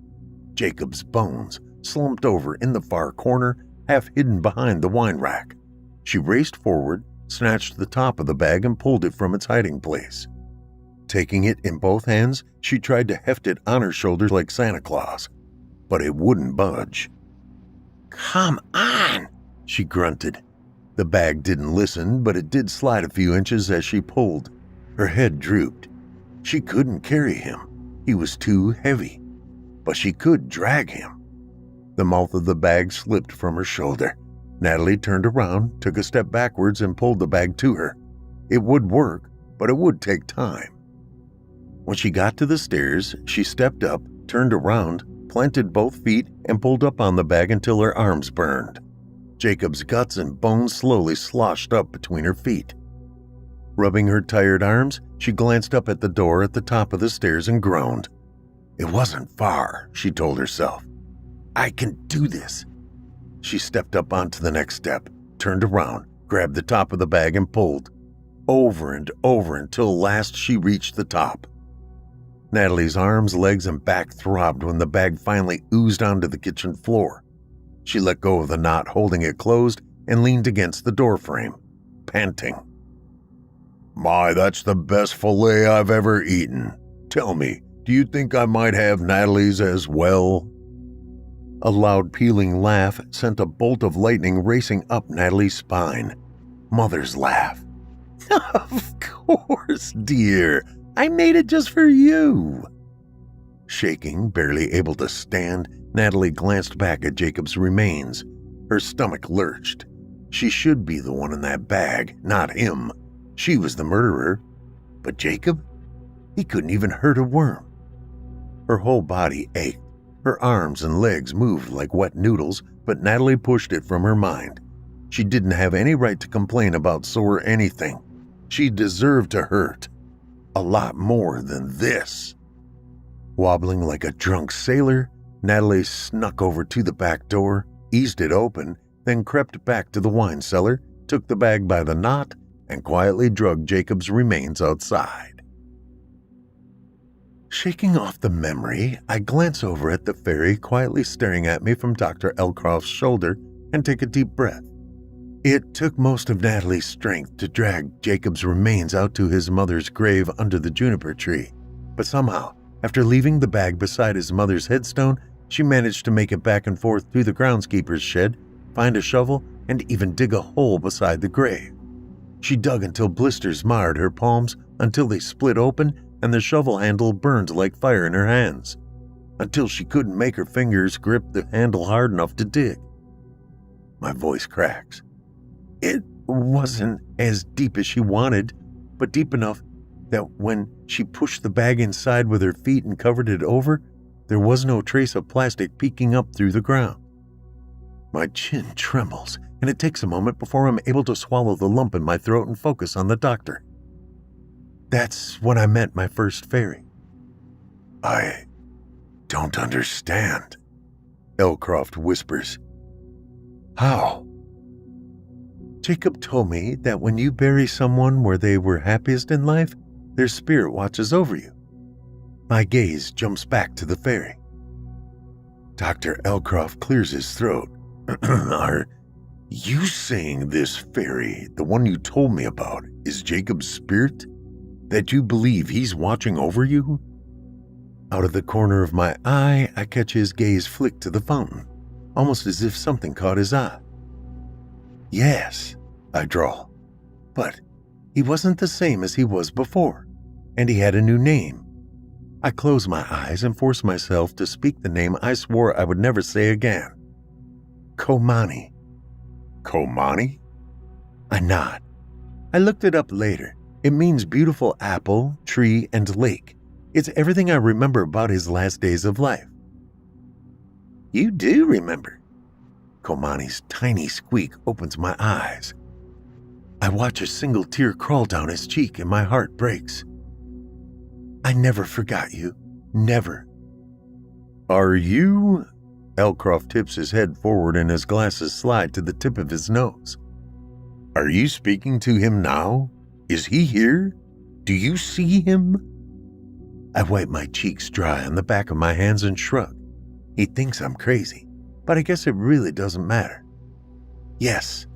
Jacob's bones, slumped over in the far corner, half hidden behind the wine rack. She raced forward, snatched the top of the bag, and pulled it from its hiding place. Taking it in both hands, she tried to heft it on her shoulders like Santa Claus, but it wouldn't budge. "Come on," she grunted. The bag didn't listen, but it did slide a few inches as she pulled. Her head drooped. She couldn't carry him. He was too heavy. But she could drag him. The mouth of the bag slipped from her shoulder. Natalie turned around, took a step backwards, and pulled the bag to her. It would work, but it would take time. When she got to the stairs, she stepped up, turned around, planted both feet, and pulled up on the bag until her arms burned. Jacob's guts and bones slowly sloshed up between her feet. Rubbing her tired arms, she glanced up at the door at the top of the stairs and groaned. It wasn't far, she told herself. "I can do this." She stepped up onto the next step, turned around, grabbed the top of the bag, and pulled. Over and over until last she reached the top. Natalie's arms, legs, and back throbbed when the bag finally oozed onto the kitchen floor. She let go of the knot holding it closed and leaned against the doorframe, panting. "My, that's the best filet I've ever eaten. Tell me, do you think I might have Natalie's as well?" A loud pealing laugh sent a bolt of lightning racing up Natalie's spine. Mother's laugh. "Of course, dear. I made it just for you." Shaking, barely able to stand, Natalie glanced back at Jacob's remains. Her stomach lurched. She should be the one in that bag, not him. She was the murderer. But Jacob? He couldn't even hurt a worm. Her whole body ached. Her arms and legs moved like wet noodles, but Natalie pushed it from her mind. She didn't have any right to complain about sore anything. She deserved to hurt. A lot more than this. Wobbling like a drunk sailor, Natalie snuck over to the back door, eased it open, then crept back to the wine cellar, took the bag by the knot, and quietly dragged Jacob's remains outside. Shaking off the memory, I glance over at the fairy quietly staring at me from Dr. Elcroft's shoulder and take a deep breath. It took most of Natalie's strength to drag Jacob's remains out to his mother's grave under the juniper tree, but somehow, after leaving the bag beside his mother's headstone, she managed to make it back and forth through the groundskeeper's shed, find a shovel, and even dig a hole beside the grave. She dug until blisters marred her palms until they split open and the shovel handle burned like fire in her hands, until she couldn't make her fingers grip the handle hard enough to dig. My voice cracks. It wasn't as deep as she wanted, but deep enough that when she pushed the bag inside with her feet and covered it over, there was no trace of plastic peeking up through the ground. My chin trembles, and it takes a moment before I'm able to swallow the lump in my throat and focus on the doctor. That's when I met my first fairy. "I don't understand," Elcroft whispers. "How?" "Jacob told me that when you bury someone where they were happiest in life, their spirit watches over you." My gaze jumps back to the fairy. Dr. Elcroft clears his throat. "Are you saying this fairy, the one you told me about, is Jacob's spirit? That you believe he's watching over you?" Out of the corner of my eye, I catch his gaze flick to the fountain, almost as if something caught his eye. "Yes," I drawl. "But he wasn't the same as he was before, and he had a new name." I close my eyes and force myself to speak the name I swore I would never say again. Komani. "Komani?" I nod. I looked it up later. It means beautiful apple, tree, and lake. It's everything I remember about his last days of life. "You do remember." Komani's tiny squeak opens my eyes. I watch a single tear crawl down his cheek and my heart breaks. "I never forgot you. Never." "Are you?" Elcroft tips his head forward and his glasses slide to the tip of his nose. "Are you speaking to him now? Is he here? Do you see him?" I wipe my cheeks dry on the back of my hands and shrug. He thinks I'm crazy, but I guess it really doesn't matter. "Yes."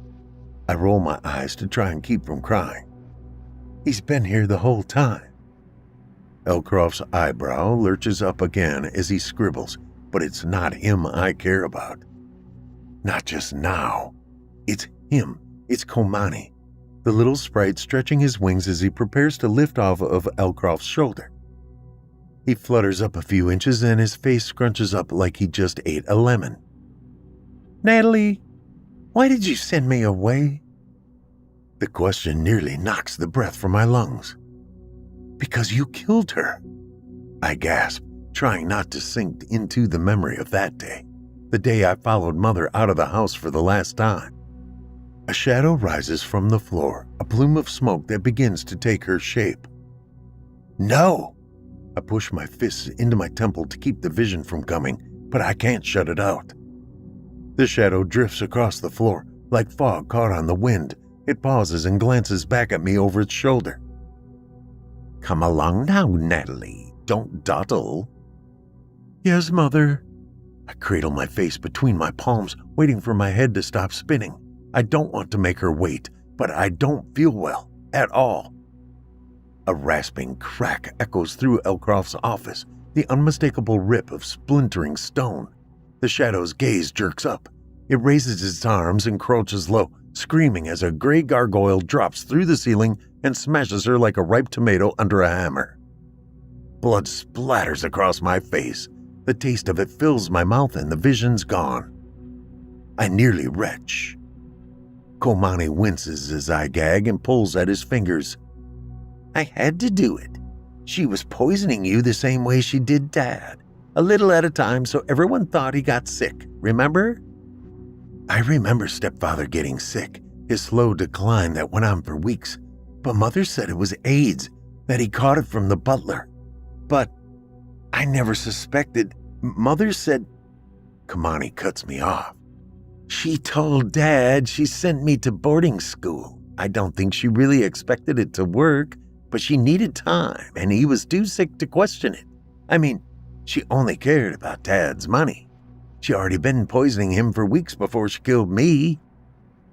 I roll my eyes to try and keep from crying. "He's been here the whole time." Elcroft's eyebrow lurches up again as he scribbles, but it's not him I care about. Not just now. It's him. It's Komani, the little sprite stretching his wings as he prepares to lift off of Elcroft's shoulder. He flutters up a few inches and his face scrunches up like he just ate a lemon. "Natalie, why did you send me away?" The question nearly knocks the breath from my lungs. "Because you killed her," I gasp, trying not to sink into the memory of that day, the day I followed Mother out of the house for the last time. A shadow rises from the floor, a plume of smoke that begins to take her shape. "No!" I push my fists into my temple to keep the vision from coming, but I can't shut it out. The shadow drifts across the floor, like fog caught on the wind. It pauses and glances back at me over its shoulder. "Come along now, Natalie. Don't dawdle." "Yes, Mother." I cradle my face between my palms, waiting for my head to stop spinning. I don't want to make her wait, but I don't feel well at all. A rasping crack echoes through Elcroft's office, the unmistakable rip of splintering stone. The shadow's gaze jerks up. It raises its arms and crouches low, screaming as a gray gargoyle drops through the ceiling and smashes her like a ripe tomato under a hammer. Blood splatters across my face. The taste of it fills my mouth and the vision's gone. I nearly retch. Komani winces as I gag and pulls at his fingers. I had to do it. She was poisoning you the same way she did Dad, a little at a time so everyone thought he got sick, remember? I remember stepfather getting sick, his slow decline that went on for weeks, but Mother said it was AIDS, that he caught it from the butler. But I never suspected. Mother said... Kamani cuts me off. She told Dad she sent me to boarding school. I don't think she really expected it to work, but she needed time, and he was too sick to question it. I mean, she only cared about Dad's money. She already been poisoning him for weeks before she killed me.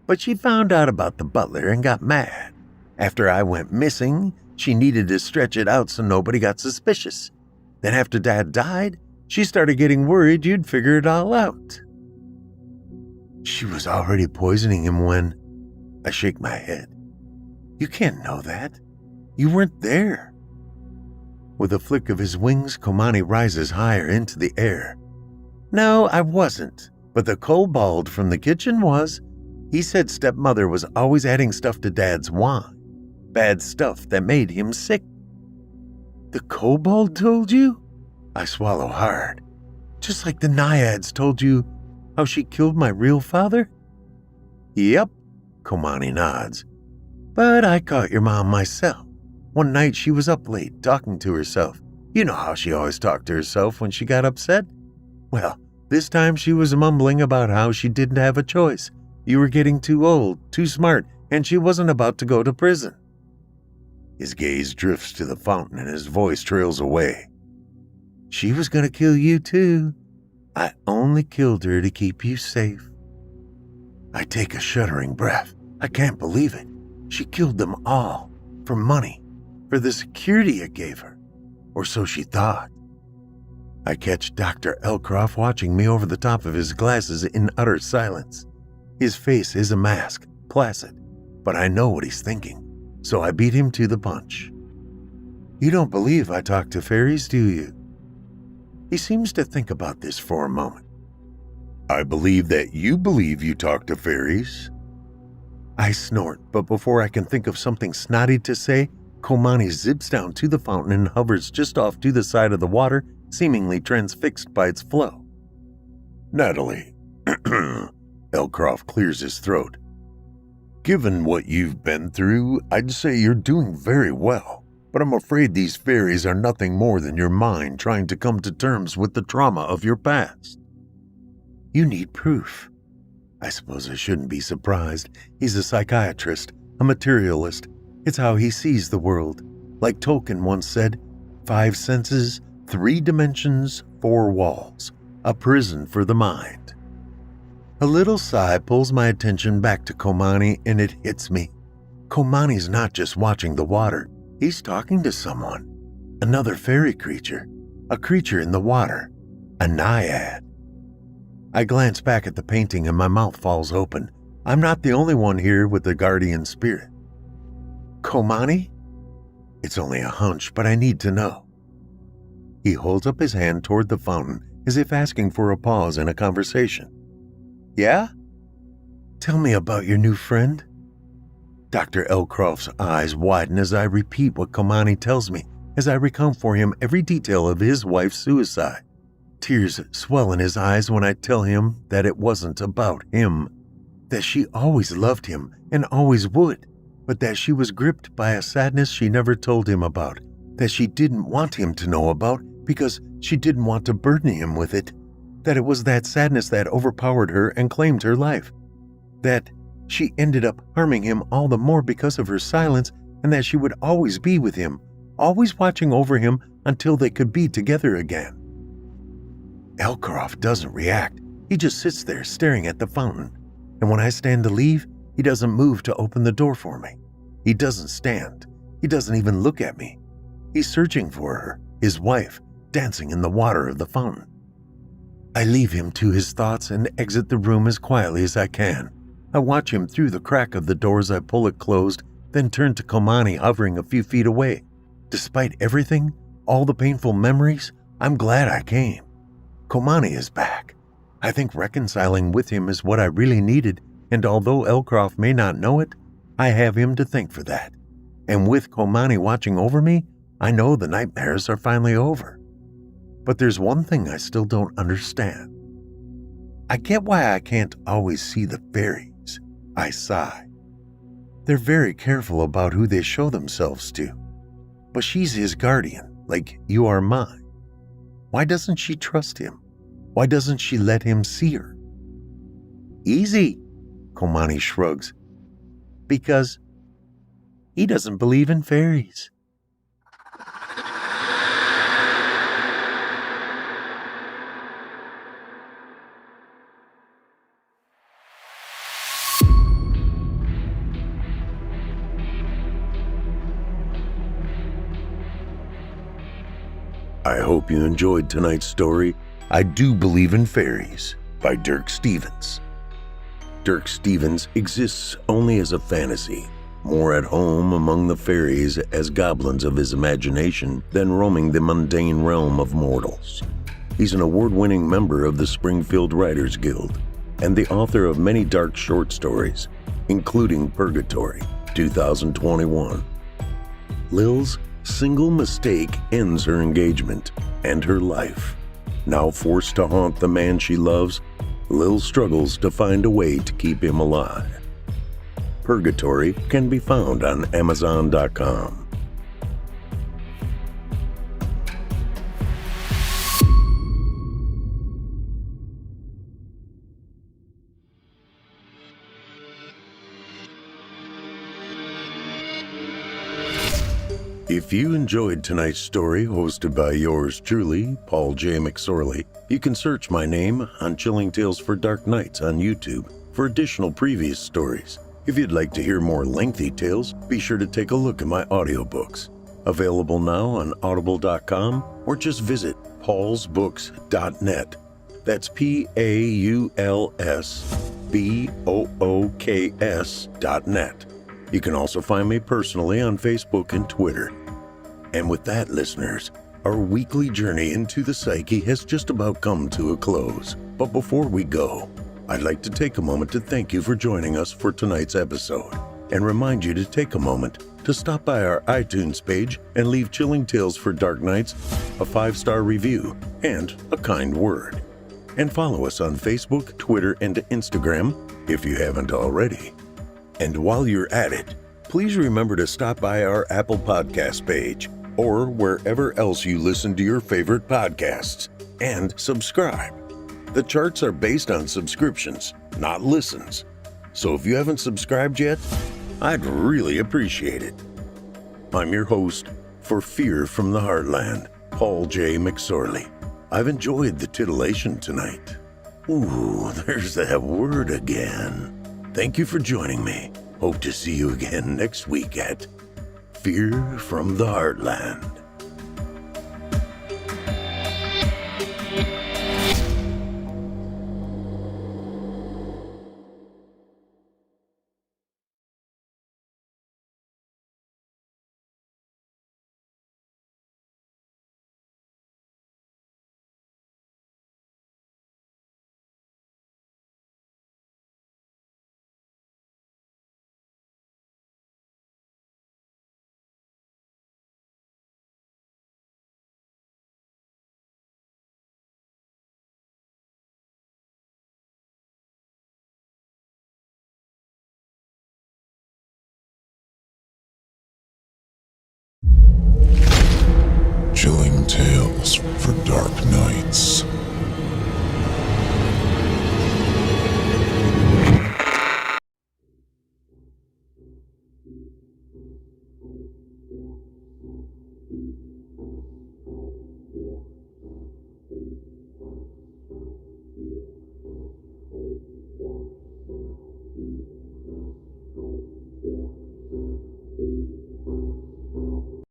But she found out about the butler and got mad. After I went missing, she needed to stretch it out so nobody got suspicious. Then after Dad died, she started getting worried you'd figure it all out. She was already poisoning him when... I shake my head. You can't know that. You weren't there. With a flick of his wings, Komani rises higher into the air. No, I wasn't, but the kobold from the kitchen was. He said stepmother was always adding stuff to Dad's wine. Bad stuff that made him sick. The kobold told you? I swallow hard. Just like the naiads told you how she killed my real father? Yep, Komani nods. But I caught your mom myself. One night she was up late talking to herself. You know how she always talked to herself when she got upset? Well, this time she was mumbling about how she didn't have a choice. You were getting too old, too smart, and she wasn't about to go to prison. His gaze drifts to the fountain and his voice trails away. She was going to kill you too. I only killed her to keep you safe. I take a shuddering breath. I can't believe it. She killed them all. For money. For the security it gave her. Or so she thought. I catch Dr. Elcroft watching me over the top of his glasses in utter silence. His face is a mask, placid, but I know what he's thinking, so I beat him to the punch. You don't believe I talk to fairies, do you? He seems to think about this for a moment. I believe that you believe you talk to fairies. I snort, but before I can think of something snotty to say, Komani zips down to the fountain and hovers just off to the side of the water, seemingly transfixed by its flow. Natalie, Elcroft clears his throat. Given what you've been through, I'd say you're doing very well, but I'm afraid these fairies are nothing more than your mind trying to come to terms with the trauma of your past. You need proof. I suppose I shouldn't be surprised. He's a psychiatrist, a materialist. It's how he sees the world. Like Tolkien once said, 5 senses, 3 dimensions, 4 walls, a prison for the mind. A little sigh pulls my attention back to Komani and it hits me. Komani's not just watching the water, he's talking to someone. Another fairy creature, a creature in the water, a naiad. I glance back at the painting and my mouth falls open. I'm not the only one here with the guardian spirit. Komani? It's only a hunch, but I need to know. He holds up his hand toward the fountain as if asking for a pause in a conversation. Yeah? Tell me about your new friend. Dr. Elcroft's eyes widen as I repeat what Komani tells me as I recount for him every detail of his wife's suicide. Tears swell in his eyes when I tell him that it wasn't about him, that she always loved him and always would, but that she was gripped by a sadness she never told him about, that she didn't want him to know about because she didn't want to burden him with it, that it was that sadness that overpowered her and claimed her life, that she ended up harming him all the more because of her silence, and that she would always be with him, always watching over him until they could be together again. Elcroft doesn't react. He just sits there staring at the fountain, and when I stand to leave, he doesn't move to open the door for me. He doesn't stand. He doesn't even look at me. He's searching for her, his wife, dancing in the water of the fountain. I leave him to his thoughts and exit the room as quietly as I can. I watch him through the crack of the door as I pull it closed, then turn to Komani hovering a few feet away. Despite everything, all the painful memories, I'm glad I came. Komani is back. I think reconciling with him is what I really needed, and although Elcroft may not know it, I have him to thank for that. And with Komani watching over me, I know the nightmares are finally over. But there's one thing I still don't understand. I get why I can't always see the fairies. I sigh. They're very careful about who they show themselves to. But she's his guardian, like you are mine. Why doesn't she trust him? Why doesn't she let him see her? Easy, Komani shrugs. Because he doesn't believe in fairies. I hope you enjoyed tonight's story, I Do Believe in Fairies, by Dirk Stevens. Dirk Stevens exists only as a fantasy, more at home among the fairies as goblins of his imagination than roaming the mundane realm of mortals. He's an award-winning member of the Springfield Writers Guild and the author of many dark short stories, including Purgatory, 2021. Lil's single mistake ends her engagement and her life. Now forced to haunt the man she loves, Lil struggles to find a way to keep him alive. Purgatory can be found on Amazon.com. If you enjoyed tonight's story hosted by yours truly, Paul J. McSorley, you can search my name on Chilling Tales for Dark Nights on YouTube for additional previous stories. If you'd like to hear more lengthy tales, be sure to take a look at my audiobooks. Available now on audible.com or just visit paulsbooks.net. That's PAULSBOOKS.net. You can also find me personally on Facebook and Twitter. And with that, listeners, our weekly journey into the psyche has just about come to a close. But before we go, I'd like to take a moment to thank you for joining us for tonight's episode and remind you to take a moment to stop by our iTunes page and leave Chilling Tales for Dark Nights a 5-star review and a kind word. And follow us on Facebook, Twitter, and Instagram if you haven't already. And while you're at it, please remember to stop by our Apple Podcast page or wherever else you listen to your favorite podcasts and subscribe. The charts are based on subscriptions, not listens. So if you haven't subscribed yet, I'd really appreciate it. I'm your host for Fear from the Heartland, Paul J. McSorley. I've enjoyed the titillation tonight. Ooh, there's that word again. Thank you for joining me. Hope to see you again next week at Fear from the Heartland. Chilling Tales for Dark Nights.